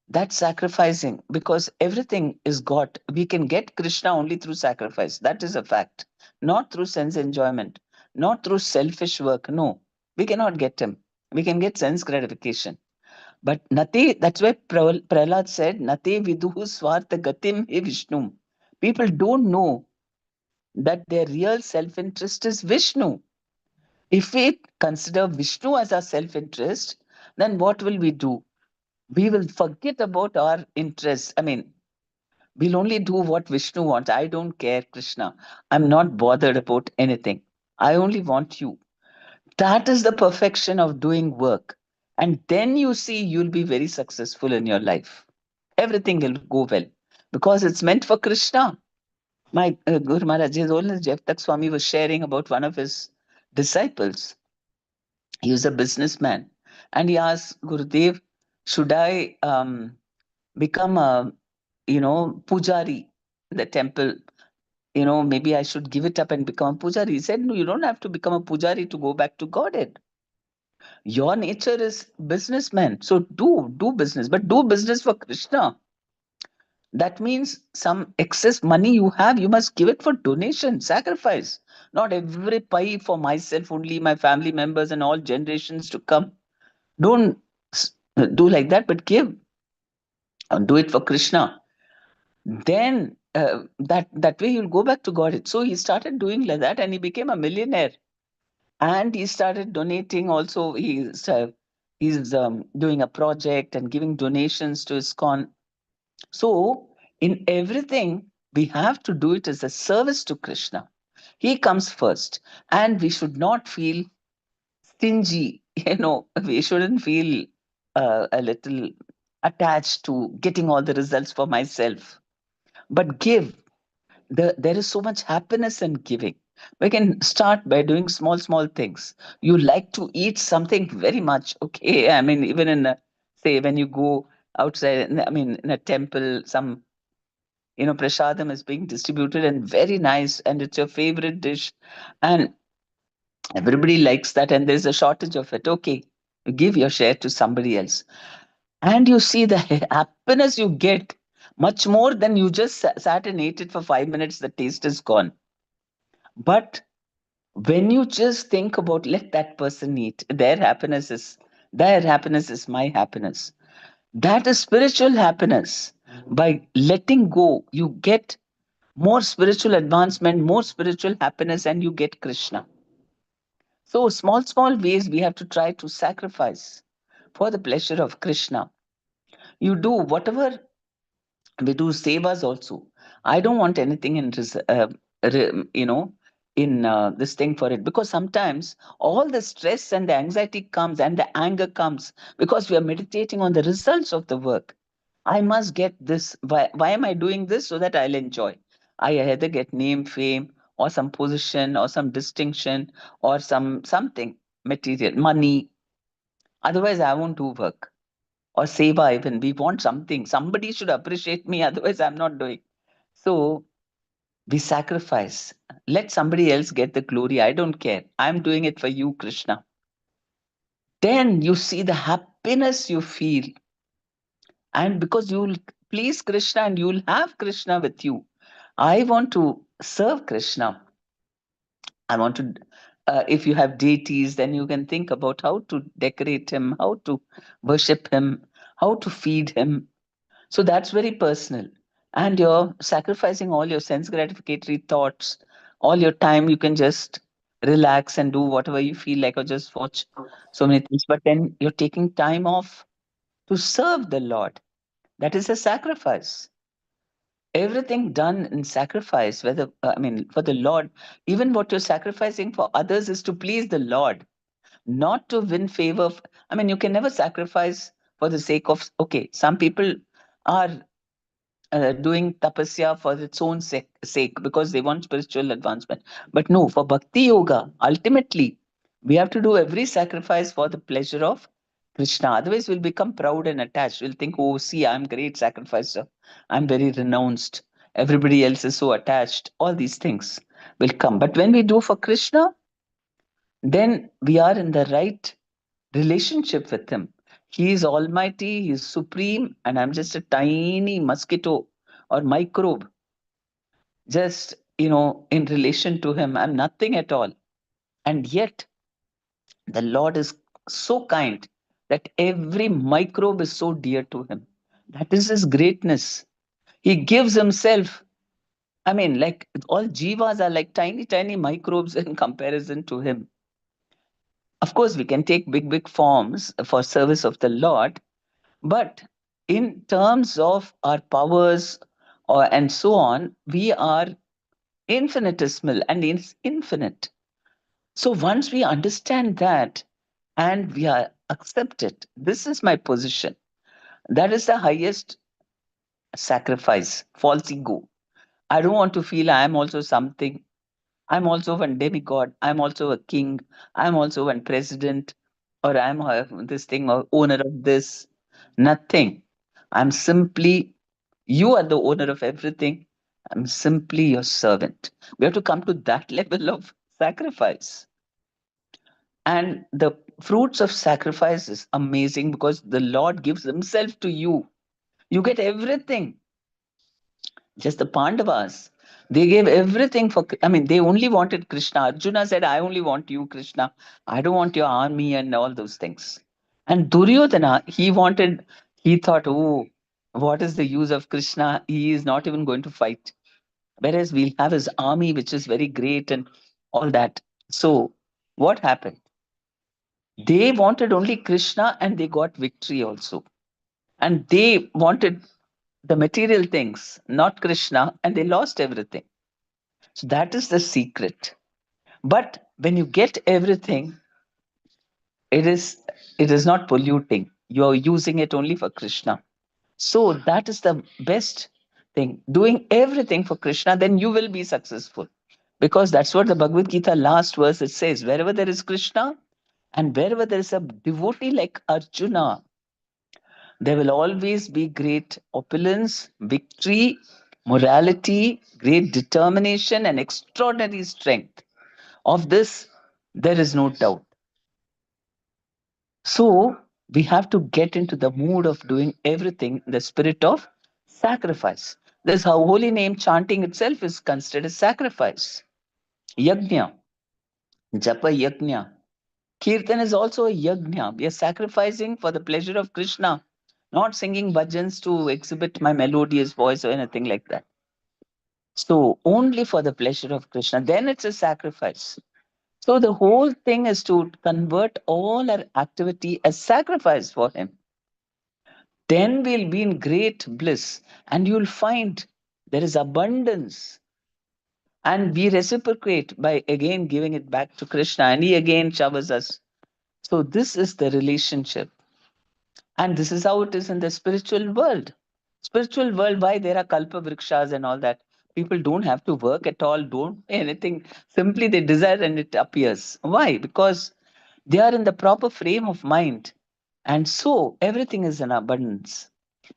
That's sacrificing, because everything is got. We can get Krishna only through sacrifice. That is a fact. Not through sense enjoyment, not through selfish work. No, we cannot get him. We can get sense gratification. But Nate, that's why Prahlad said, Nate viduhu swartha gatim he Vishnu. People don't know that their real self interest is Vishnu. If we consider Vishnu as our self interest, then what will we do? We will forget about our interests. I mean, we'll only do what Vishnu wants. I don't care, Krishna. I'm not bothered about anything. I only want you. That is the perfection of doing work. And then you see you'll be very successful in your life. Everything will go well because it's meant for Krishna. My Guru Maharaj, His Holiness Jevtak Swami was sharing about one of his disciples. He was a businessman. And he asked Gurudev, should I become a, pujari in the temple? Maybe I should give it up and become a pujari. He said, no, you don't have to become a pujari to go back to Godhead. Your nature is businessman. So do business, but do business for Krishna. That means some excess money you have, you must give it for donation, sacrifice. Not every pie for myself only, my family members and all generations to come. Don't do like that, but give. Do it for Krishna. Then that way you'll go back to God. So he started doing like that, and he became a millionaire. And he started donating. Also, he's doing a project and giving donations to ISKCON. So in everything, we have to do it as a service to Krishna. He comes first, and we should not feel stingy. We shouldn't feel a little attached to getting all the results for myself, but give. There is so much happiness in giving. We can start by doing small things. You like to eat something very much, okay? I mean, even in a, say, when you go outside, I mean, in a temple, some prasadam is being distributed and very nice, and it's your favorite dish, and everybody likes that, and there's a shortage of it. Okay, you give your share to somebody else, and you see the happiness you get, much more than you just sat and ate it for 5 minutes. The taste is gone. But when you just think about, let that person eat, their happiness is my happiness. That is spiritual happiness. By letting go, you get more spiritual advancement, more spiritual happiness, and you get Krishna. So, small ways we have to try to sacrifice for the pleasure of Krishna. You do whatever we do, sevas also. I don't want anything in you know in this thing for it, because sometimes all the stress and the anxiety comes and the anger comes because we are meditating on the results of the work. I must get this. Why am I doing this? So that I'll enjoy. I either get name, fame, or some position, or some distinction, or something material, money. Otherwise, I won't do work or seva. Even we want something. Somebody should appreciate me. Otherwise, I'm not doing. So we sacrifice. Let somebody else get the glory. I don't care. I'm doing it for you, Krishna. Then you see the happiness you feel, and because you'll please Krishna and you'll have Krishna with you. I want to serve Krishna. I want to. If you have deities, then you can think about how to decorate him, how to worship him, how to feed him. So that's very personal. And you're sacrificing all your sense gratificatory thoughts, all your time. You can just relax and do whatever you feel like, or just watch so many things. But then you're taking time off to serve the Lord. That is a sacrifice. Everything done in sacrifice, whether, I mean, for the Lord, even what you're sacrificing for others is to please the Lord, not to win favor. I mean, you can never sacrifice for the sake of, okay, some people are doing tapasya for its own sake because they want spiritual advancement. But no, for bhakti yoga, ultimately, we have to do every sacrifice for the pleasure of Krishna. Otherwise, we'll become proud and attached. We'll think, oh, see, I'm great sacrificer. I'm very renounced. Everybody else is so attached. All these things will come. But when we do for Krishna, then we are in the right relationship with him. He is almighty, he is supreme, and I'm just a tiny mosquito or microbe, just, in relation to him. I'm nothing at all. And yet, the Lord is so kind that every microbe is so dear to him. That is his greatness. He gives himself. I mean, like all jivas are like tiny, tiny microbes in comparison to him. Of course, we can take big, big forms for service of the Lord, but in terms of our powers and so on, we are infinitesimal and infinite. So once we understand that and we are accept it, this is my position. That is the highest sacrifice, false ego. I don't want to feel I am also something. I'm also one demigod. I'm also a king. I'm also one president, or I'm this thing or owner of this. Nothing. I'm simply, you are the owner of everything. I'm simply your servant. We have to come to that level of sacrifice. And the fruits of sacrifice is amazing because the Lord gives Himself to you. You get everything. Just the Pandavas, they gave everything for, I mean, they only wanted Krishna. Arjuna said, I only want you, Krishna. I don't want your army and all those things. And Duryodhana, he thought, oh, what is the use of Krishna? He is not even going to fight. Whereas we'll have his army, which is very great and all that. So, what happened? They wanted only Krishna and they got victory also. And they wanted the material things, not Krishna, and they lost everything. So, that is the secret. But when you get everything, it is it is not polluting. You are using it only for Krishna. So that is the best thing. Doing everything for Krishna, then you will be successful. Because that's what the Bhagavad Gita last verse it says. Wherever there is Krishna and wherever there is a devotee like Arjuna, there will always be great opulence, victory, morality, great determination, and extraordinary strength. Of this, there is no doubt. So we have to get into the mood of doing everything in the spirit of sacrifice. This how holy name chanting itself is considered a sacrifice. Yajna, japa yajna. Kirtan is also a yajna. We are sacrificing for the pleasure of Krishna, not singing bhajans to exhibit my melodious voice or anything like that. So only for the pleasure of Krishna. Then it's a sacrifice. So the whole thing is to convert all our activity as sacrifice for him. Then we'll be in great bliss and you'll find there is abundance. And we reciprocate by again giving it back to Krishna, and he again showers us. So, this is the relationship. And this is how it is in the spiritual world. Spiritual world, why there are kalpa vrikshas and all that. People don't have to work at all, don't pay anything. Simply they desire and it appears. Why? Because they are in the proper frame of mind. And so everything is in abundance.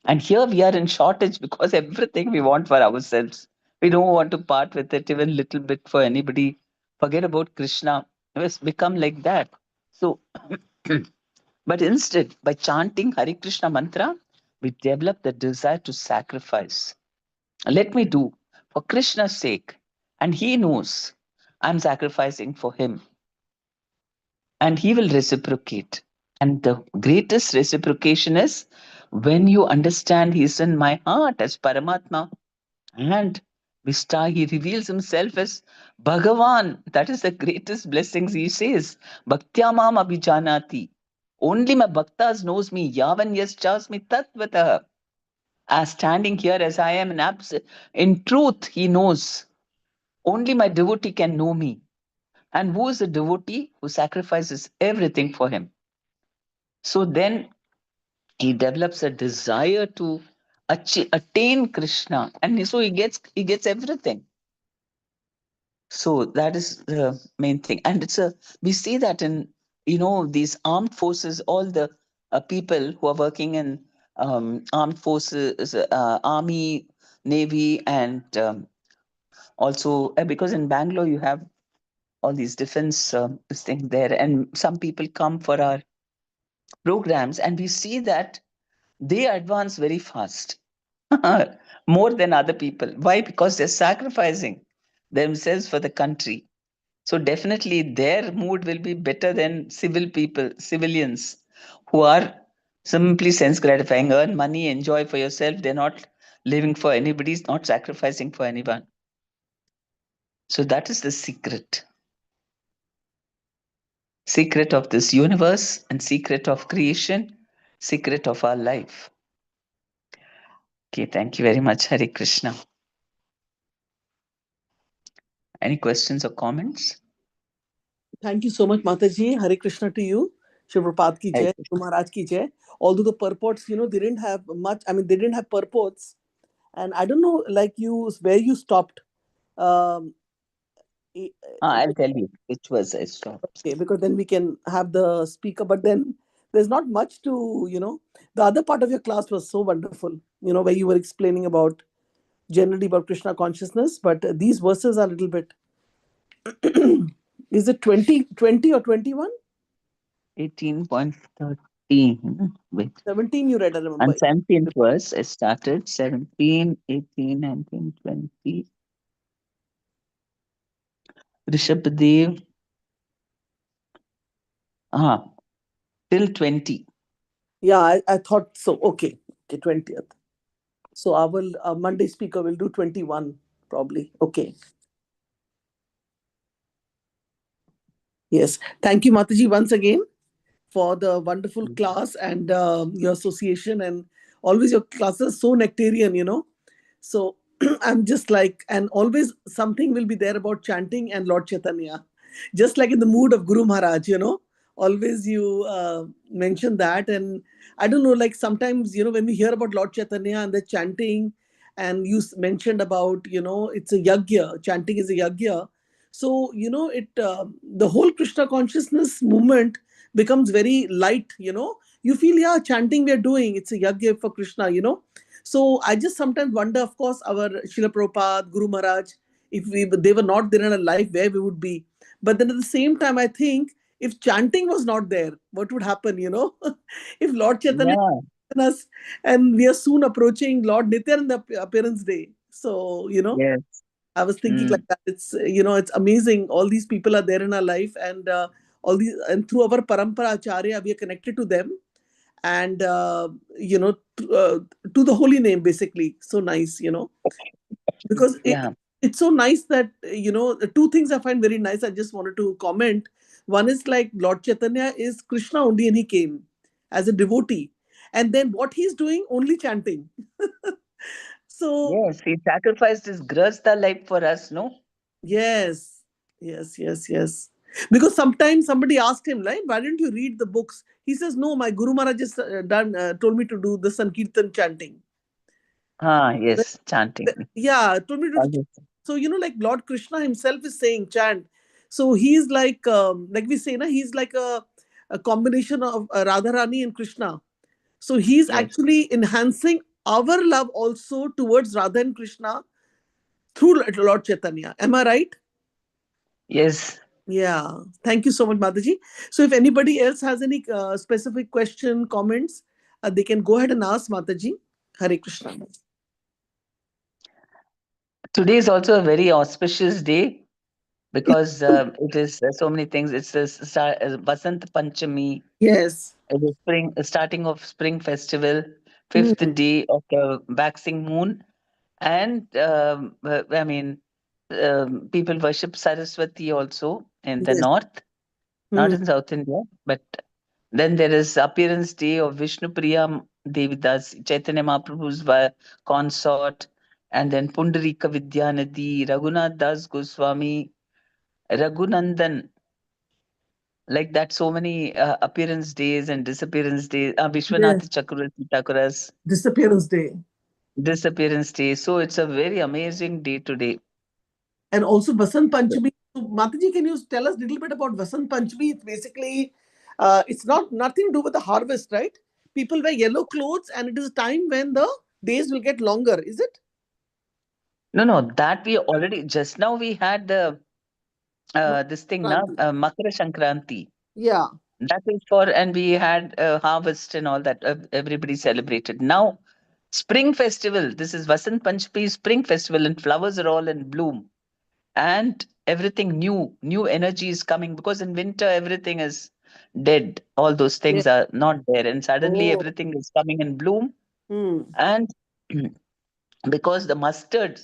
And here we are in shortage because everything we want for ourselves. We don't want to part with it even little bit for anybody. Forget about Krishna. It's become like that. So but instead, by chanting Hare Krishna mantra, we develop the desire to sacrifice. Let me do for Krishna's sake. And he knows I'm sacrificing for him. And he will reciprocate. And the greatest reciprocation is when you understand he is in my heart as Paramatma. And he reveals himself as Bhagavan. That is the greatest blessings he says. Bhaktyamam abhijanati. Only my bhaktas knows me. Yavan yaschasmi tatvatah. As standing here as I am in truth, he knows. Only my devotee can know me. And who is the devotee? Who sacrifices everything for him. So then he develops a desire to attain Krishna. And so he gets everything. So that is the main thing, and we see that in these armed forces, all the people who are working in armed forces, army, navy, and also because in Bangalore you have all these defense this thing there, and some people come for our programs, and we see that they advance very fast, more than other people. Why? Because they're sacrificing themselves for the country. So definitely their mood will be better than civilians who are simply sense gratifying, earn money, enjoy for yourself. They're not living for anybody, not sacrificing for anyone. So that is the secret of this universe and secret of creation, secret of our life. Okay, thank you very much. Hare Krishna. Any questions or comments? Thank you so much, Mataji. Hare Krishna to you. Shri Prabhupada ki Hare jai, Guru Maharaj ki jai. Although the purports, they didn't have much. I mean, they didn't have purports. And I don't know, like where you stopped. Um, eh, I'll tell you which was I stopped. okay, because then we can have the speaker. But then there's not much to, the other part of your class was so wonderful, where you were explaining about generally about Krishna consciousness. But these verses are a little bit, is it 20 or 21? 18.13. Wait. 17 you read, I remember. And 17th verse, I started 17, 18, 19, 20. Rishabhadev, till 20. Yeah, I thought so. Okay, 20th. So our Monday speaker will do 21 probably. Okay. Yes. Thank you, Mataji, once again for the wonderful class and your association. And always your classes so nectarian. So I'm just like, and always something will be there about chanting and Lord Chaitanya, just like in the mood of Guru Maharaj. Always you mention that. And I don't know, like sometimes, when we hear about Lord Chaitanya and the chanting, and you mentioned about, it's a yagya, chanting is a yagya. So, the whole Krishna consciousness movement becomes very light. You feel, yeah, chanting we are doing, it's a yagya for Krishna. So I just sometimes wonder, of course, our Srila Prabhupada, Guru Maharaj, if they were not there in our life, where we would be. But then at the same time, I think if chanting was not there, what would happen? If Lord Chaitanya Yeah. is in us, and we are soon approaching Lord Nityananda appearance day. So, Yes. I was thinking like Mm. that. It's amazing. All these people are there in our life, and all these, and through our parampara acharya, we are connected to them, and to the holy name, basically. So nice. Because Yeah. it's so nice that the two things I find very nice. I just wanted to comment. One is like Lord Chaitanya is Krishna only, and he came as a devotee, and then what he's doing, only chanting. So Yes. He sacrificed his grasta life for us, no? yes, yes, yes, yes. Because sometimes somebody asked him, like, why didn't you read the books? He says, no, my Guru Maharaj just told me to do the Sankirtan chanting. Ah, yes. Chanting. Yeah, told me to. Always. So, like Lord Krishna himself is saying chant. So he's like we say, na, he's like a combination of Radharani and Krishna. So he's Yes. actually enhancing our love also towards Radha and Krishna through Lord Chaitanya. Am I right? Yes. Yeah. Thank you so much, Mataji. So if anybody else has any specific question, comments, they can go ahead and ask Mataji. Hare Krishna. Today is also a very auspicious day because it is so many things. It's the Vasant Panchami. Yes. It is spring, starting of spring festival, fifth Hmm. day of the waxing moon, and I mean, people worship Saraswati also in the Yes. north, not Hmm. in South India. But then there is appearance day of Vishnu Priya Devidas, Chaitanya Mahaprabhu's consort, and then Pundarika Vidyanidhi, Raghunath Das Goswami, Raghunandan, like that. So many appearance days and disappearance days. Yes. Vishwanath Chakravarti Thakura's Disappearance day. disappearance day. So it's a very amazing day today. And also Vasant Panchami. So, Mataji, can you tell us a little bit about Vasant Panchami? It's basically, it's not nothing to do with the harvest, right? People wear yellow clothes, and it is a time when the days will get longer. Is it? No, no, that we already just now we had the Makar this thing now, Sankranti. Makara Sankranti. Yeah. That is for, and we had harvest and all that. Everybody celebrated. Now, spring festival. This is Vasant Panchami spring festival, and flowers are all in bloom, and everything new energy is coming because in winter everything is dead. All those Yeah. things are not there, and suddenly Oh. everything is coming in bloom, Hmm. and because the mustard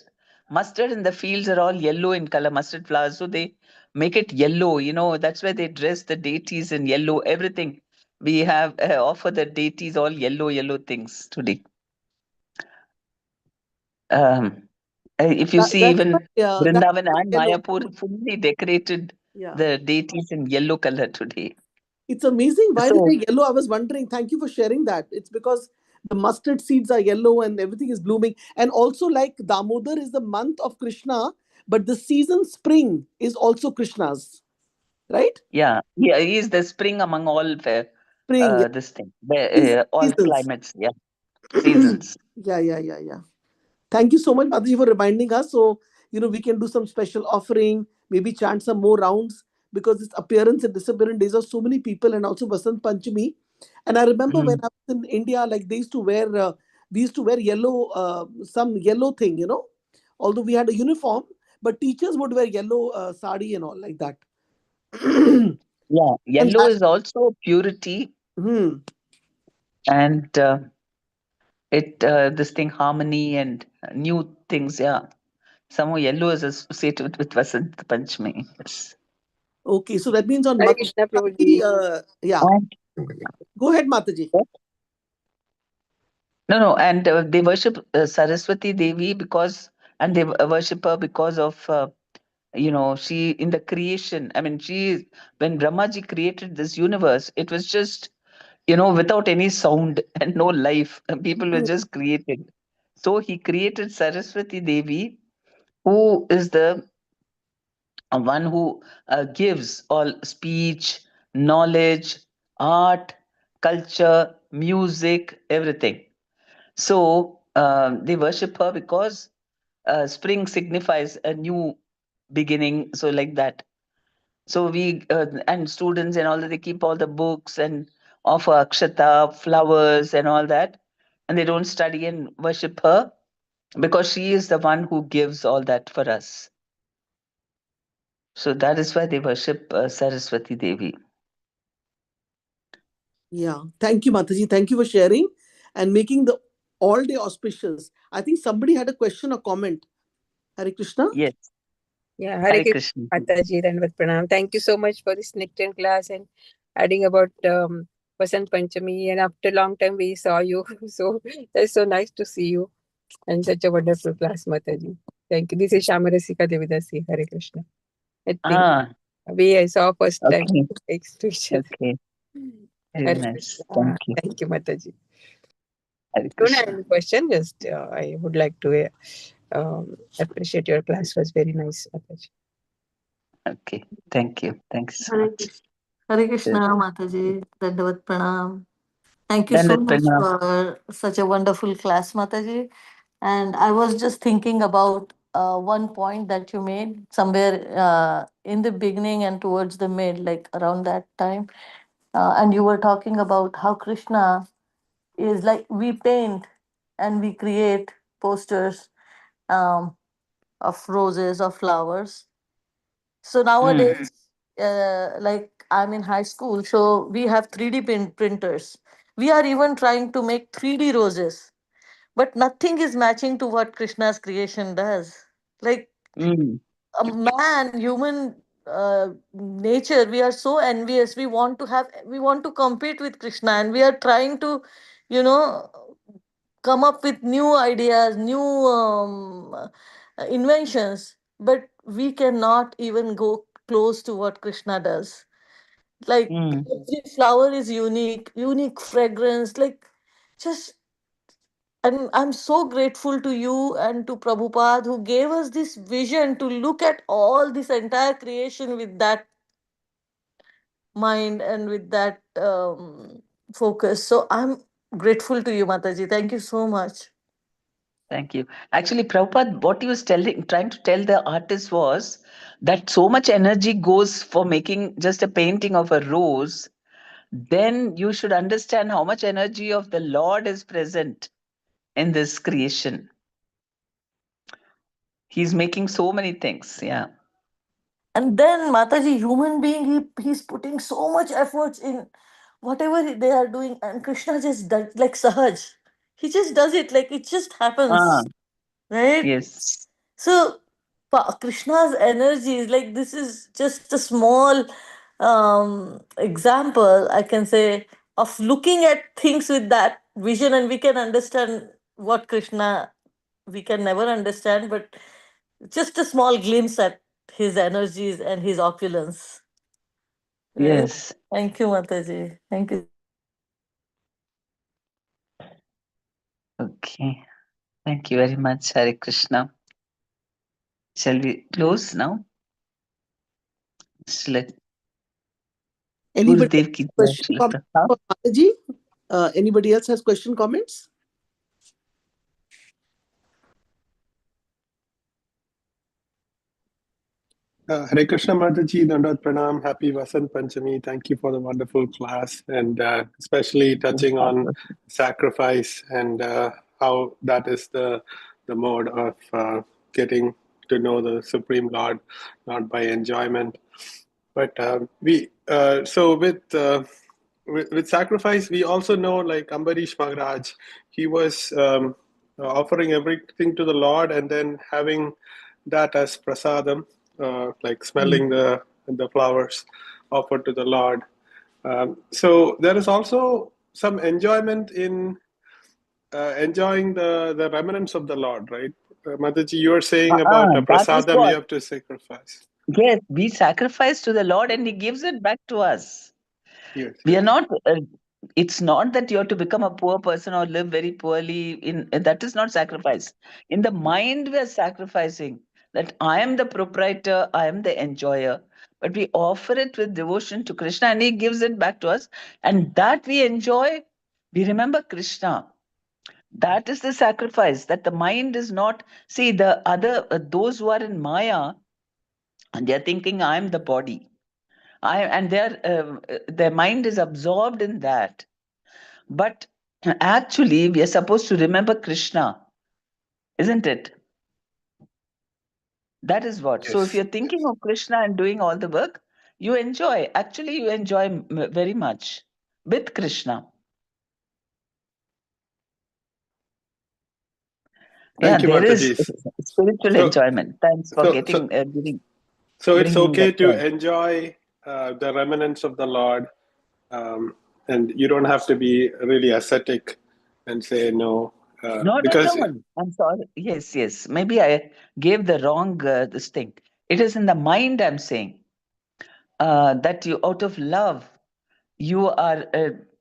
in the fields are all yellow in color, mustard flowers, so they make it yellow. That's why they dress the deities in yellow. Everything we have offer the deities all yellow things today. If you see, That's why. even That's Vrindavan why and yellow. Mayapur fully decorated Yeah. the deities in yellow color today. It's amazing. Why they So say yellow? I was wondering. Thank you for sharing that. It's because the mustard seeds are yellow and everything is blooming. And also, like Damodar is the month of Krishna, but the season spring is also Krishna's, right? yeah, he is the spring among all Spring, yeah. this thing, all Seasons. climates, yeah, seasons. Yeah, yeah, yeah, yeah. Thank you so much, Mataji, for reminding us. So, we can do some special offering, maybe chant some more rounds because it's appearance and disappearance days of so many people, and also Vasant Panchami. And I remember when Mhm. I was in India, like they used to wear, we used to wear yellow, some yellow thing. Although we had a uniform, but teachers would wear yellow sari and all like that. Yeah, And yellow that, is also purity, hmm, and it this thing harmony and new things. Yeah, Somehow yellow is associated with Vasant Panchami. Yes. Okay, so that means on Hare Krishna Mataji, Prabhuji. yeah. And Go ahead, Mataji. no, and they worship Saraswati Devi because, and they worship her because of, she in the creation. I mean, when Brahmaji created this universe, it was just, without any sound and no life. And people were Hmm. just created. So he created Saraswati Devi, who is the one who gives all speech, knowledge, art, culture, music, everything. So they worship her because spring signifies a new beginning. So like that. So we and students and all that, they keep all the books and offer akshata, flowers, and all that, and they don't study and worship her because she is the one who gives all that for us. So that is why they worship Saraswati Devi. Yeah. Thank you, Mataji. Thank you for sharing and making the all day auspicious. I think somebody had a question or comment. Hare Krishna. Yes, Yeah, Hare Hare Krishna Krishna. Mataji, Dandavat Pranam. Thank you so much for this Niktyan class and adding about Vasant Panchami. And after a long time, we saw you. So that's so nice to see you. And such a wonderful class, Mataji. Thank you. This is Shamarasika Devidasi. Hare Krishna. I think Ah, we saw first time okay, next to each other. okay. Very Hare nice. Krishna. Thank you. Thank you, Mataji. Hare Don't have Krishna. any question. Just I would like to appreciate your class. Was very nice, Mataji. Okay. Thank you. Thank you so Hare much. Krishna. Hare Yes. Krishna, Mataji. Dandavat Pranam. Thank you so Dandat much Pranam. for such a wonderful class, Mataji. And I was just thinking about one point that you made somewhere in the beginning and towards the mid, like around that time. And you were talking about how Krishna is like we paint and we create posters um, of roses or flowers. So Mm, nowadays, like I'm in high school, so we have 3D printers. We are even trying to make 3D roses, but nothing is matching to what Krishna's creation does. Like mm, a man, human nature, we are so envious. We want to compete with Krishna, and we are trying to, you know, come up with new ideas, new inventions, but we cannot even go close to what Krishna does. Like mm. every flower is unique, unique fragrance. Like just I'm so grateful to you and to Prabhupada who gave us this vision to look at all this entire creation with that mind and with that focus. So I'm grateful to you, Mataji. Thank you so much. Thank you. Actually, Prabhupada, what he was trying to tell the artist was that so much energy goes for making just a painting of a rose, then you should understand how much energy of the Lord is present in this creation. He's making so many things. Yeah. And then Mataji, human being, he's putting so much efforts in whatever they are doing, and Krishna just does like Sahaj. He just does it like it just Ah, happens, right? yes. So Krishna's energy is like this is just a small example, I can say, of looking at things with that vision, and we can understand what Krishna we can never understand, but just a small glimpse at his energies and his opulence. Right? Yes. Thank you, Mataji. Thank you so much. Okay. Thank you very much, Hare Krishna. Shall we close now? Shall I- Anybody Gurudev else ki has jai, question Srila comment Prabhupada. for Mataji? Anybody else has question comments? Hare Krishna Mataji, Dandat Pranam, happy Vasant Panchami. Thank you for the wonderful class and especially touching on sacrifice and how that is the mode of getting to know the Supreme Lord, not by enjoyment. But with sacrifice, we also know like Ambarish Maharaj, he was offering everything to the Lord and then having that as prasadam, like smelling the flowers offered to the Lord. So there is also some enjoyment in enjoying the remnants of the Lord, right? Mataji, you were saying about a That is prasadam you what. have to sacrifice. Yes, we sacrifice to the Lord and He gives it back to us. Yes, We are yes. not, it's not that you have to become a poor person or live very poorly. That is not sacrifice. In the mind, we are sacrificing that I am the proprietor, I am the enjoyer. But we offer it with devotion to Krishna and He gives it back to us. And that we enjoy, we remember Krishna. That is the sacrifice, that the mind is not. See, the other, those who are in Maya, and they are thinking, I am the body. And their mind is absorbed in that. But actually, we are supposed to remember Krishna, isn't it? That is what. So if Yes, you're thinking of Krishna and doing all the work, you enjoy. Actually, you enjoy very much with Krishna. Yeah, thank you, there is Mataji. spiritual So, enjoyment. Thanks for so, so, so it's bringing okay that to point. enjoy the remnants of the Lord, and you don't have to be really ascetic and say no, Not at because all. I'm sorry. Yes, yes. Maybe I gave the wrong this thing. It is in the mind, I'm saying, that you, out of love, you are,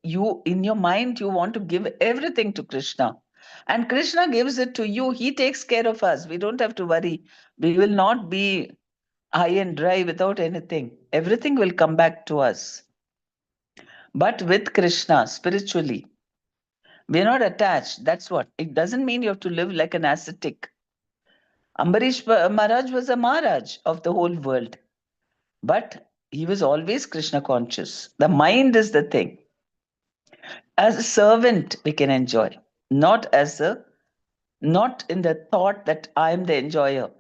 you in your mind, you want to give everything to Krishna. And Krishna gives it to you. He takes care of us. We don't have to worry. We will not be high and dry without anything. Everything will come back to us. But with Krishna, spiritually, we're not attached. That's what. It doesn't mean you have to live like an ascetic. Ambarish Maharaj was a Maharaj of the whole world, but he was always Krishna conscious. The mind is the thing. As a servant, we can enjoy, not as a, not in the thought that I am the enjoyer,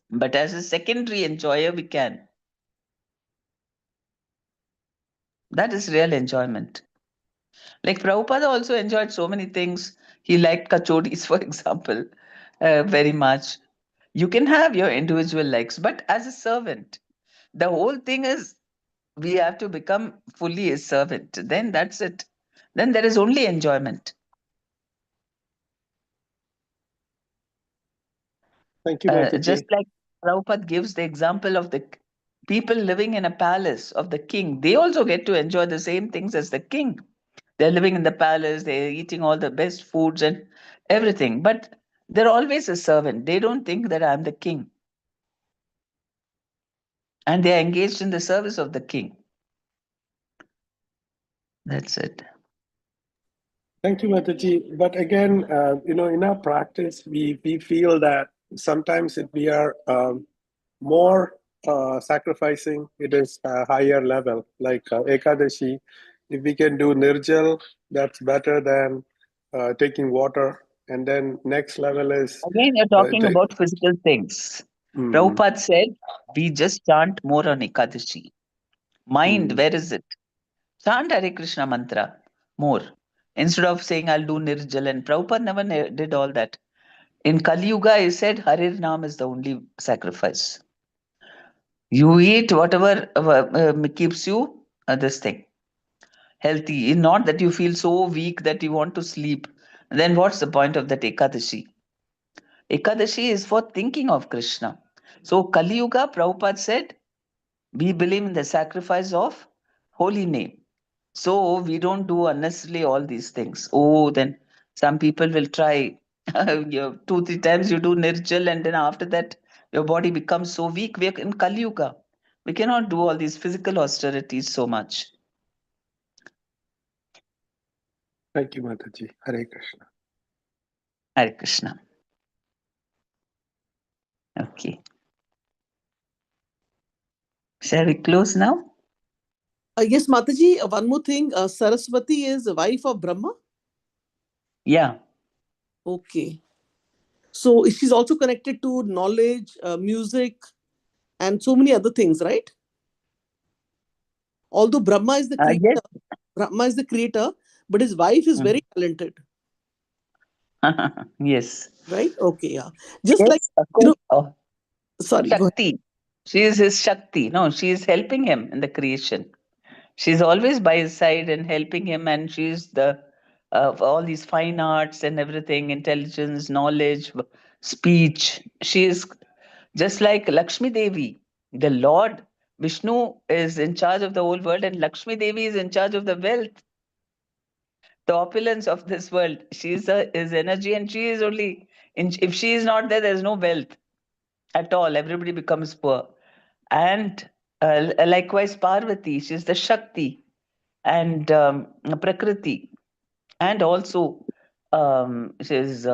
but as a secondary enjoyer, we can. That is real enjoyment. Like Prabhupada also enjoyed so many things. He liked kachodis, for example, very much. You can have your individual likes, but as a servant, the whole thing is we have to become fully a servant. Then that's it. Then there is only enjoyment. thank you, Just Mataji. like Prabhupada gives the example of the people living in a palace of the king, they also get to enjoy the same things as the king. They're living in the palace, they're eating all the best foods and everything, but they're always a servant. They don't think that I'm the king. And they're engaged in the service of the king. That's it. Thank you, Mataji. But again, in our practice, we feel that sometimes if we are more sacrificing, it is a higher level, like Ekadashi. If we can do Nirjal, that's better than taking water. And then next level is Again, you're talking about physical things. mm, Prabhupada said, we just chant more on Ekadashi. Mind, mm. where is it? Chant Hare Krishna mantra more. Instead of saying, I'll do Nirjal. And Prabhupada never did all that. In Kali Yuga, he said, Harir Nam is the only sacrifice. You eat whatever keeps you this thing healthy. Not that you feel so weak that you want to sleep. Then what's the point of that Ekadashi? Ekadashi is for thinking of Krishna. So Kali Yuga, Prabhupada said, we believe in the sacrifice of holy name. So we don't do unnecessarily all these things. Oh, then some people will try 2, 3 times you do Nirjal, and then after that your body becomes so weak. We are in Kali Yuga. We cannot do all these physical austerities so much. Thank you, Mataji. Hare Krishna. Hare Krishna. Okay. Shall we close now? Yes, Mataji, one more thing. Saraswati is the wife of Brahma. Yeah. Okay. So she's also connected to knowledge, music, and so many other things, right? Although Yes. Brahma is the creator, but his wife is very talented, Yes. right? Okay, yeah. Just like, Yes, of course. Oh. Sorry, go ahead. Shakti. She is his Shakti. No, she is helping him in the creation. She's always by his side and helping him, and she's the of all these fine arts and everything, intelligence, knowledge, speech. She is just like Lakshmi Devi. The Lord Vishnu is in charge of the whole world, and Lakshmi Devi is in charge of the wealth, the opulence of this world. She is energy, and she is only. If she is not there, there is no wealth at all. Everybody becomes poor. And likewise, Parvati, she's the Shakti and Prakriti, and also she's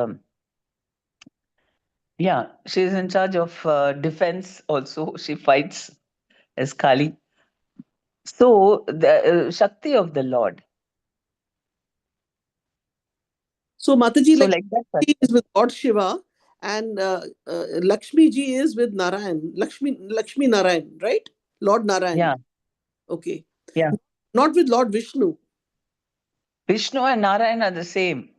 she's in charge of defense. Also, she fights as Kali. So the Shakti of the Lord. So Mataji, So like like that. Shakti is with Lord Shiva, and Lakshmi ji is with Narayan. Lakshmi Narayan, right? Lord Narayan. Yeah, Okay. yeah. Not with Lord Vishnu. Vishnu and Narayan are the same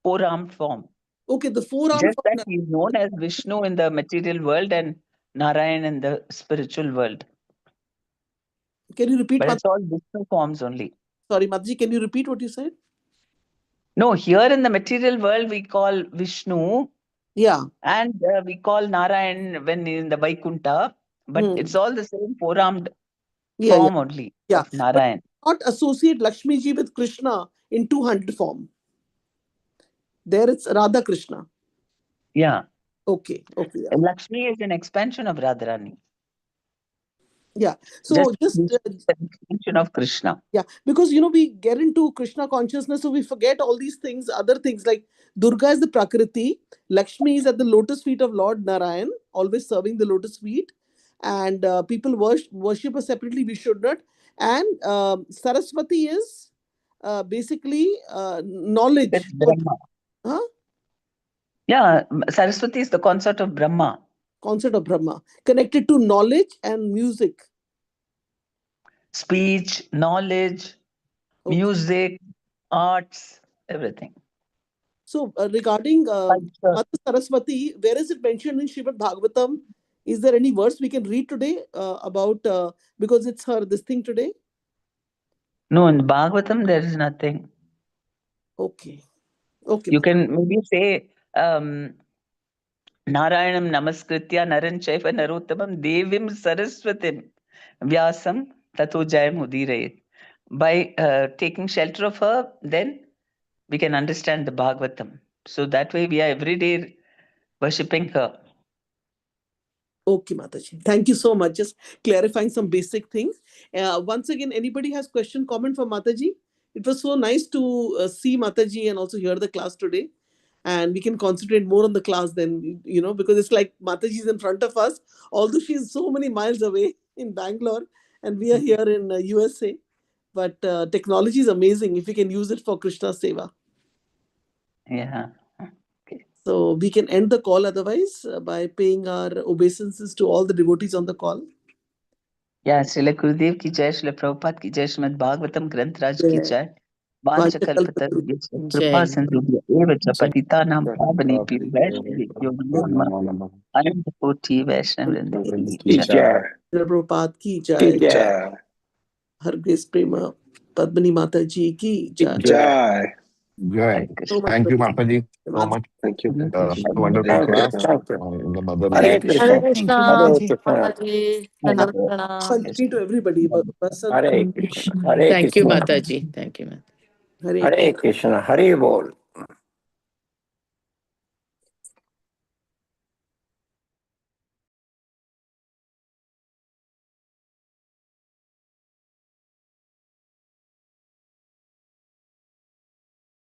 four-armed form. Okay, the four-armed Just that form. he is known as Vishnu in the material world and Narayan in the spiritual world. Can you repeat? But it's all Vishnu forms only. Sorry, Mataji, can you repeat what you said? No, here in the material world we call Vishnu, Yeah. and we call Narayan when in the Vaikunta, but Hmm. it's all the same four-armed Yeah, form only yeah. of Narayan. But not associate Lakshmi ji with Krishna in two-handed form. There it's Radha Krishna. Yeah. Okay, okay, yeah. And Lakshmi is an expansion of Radharani. Yeah. So just an expansion of Krishna. yeah, because we get into Krishna consciousness, so we forget all these things, other things like Durga is the Prakriti, Lakshmi is at the lotus feet of Lord Narayan, always serving the lotus feet, and people worship her separately. We should not. And Saraswati is basically knowledge. It's Brahma. Huh? Yeah, Saraswati is the consort of Brahma. Concept of Brahma connected to knowledge and music. Speech, knowledge, Okay. music, arts, everything. So regarding Culture. Mata Saraswati, where is it mentioned in Srimad Bhagavatam? Is there any verse we can read today about because it's her this thing today? No, in Bhagavatam there is nothing. Okay. Okay. You Mata. can maybe say Narayanam Namaskritya Naran Chaiva Narottamam Devim Saraswatim Vyasam Tato Jayam Udirayet. By taking shelter of her, then we can understand the Bhagavatam. So that way we are every day worshipping her. Okay, Mataji. Thank you so much. Just clarifying some basic things. Once again, anybody has question, comment for Mataji? It was so nice to see Mataji and also hear the class today. And we can concentrate more on the class then, because it's like Mataji is in front of us, although she's so many miles away in Bangalore and we are here in USA. But technology is amazing if we can use it for Krishna Seva. Yeah. So we can end the call otherwise by paying our obeisances to all the devotees on the call. Yeah, Srila Gurudev ki jai, Srila Prabhupada ki jai, Srimad Bhagavatam Granth Raj ki jai. Vanchakalpatarubhyascha kripa Jai. sindhubhya eva cha Jai. patitanam pavanebhyo vaishnavebhyo namo namah. Anandakoti Vaishnavrinda ki jai. Prabhupada ki jai. Her Grace Prema Padmini Mata ji ki jai. Jai. Jai. So much Thank you, praise. Mataji, so much. Thank you. Wonderful class in the mother Hare language. Krishna. Thank you, Hare Mataji. Mataji. Dandavat pranam. Panchami to everybody. Vasant Hare Krishna. Thank you, Mataji. Thank you, Mataji. Hare Hare Krishna. Hare Bol.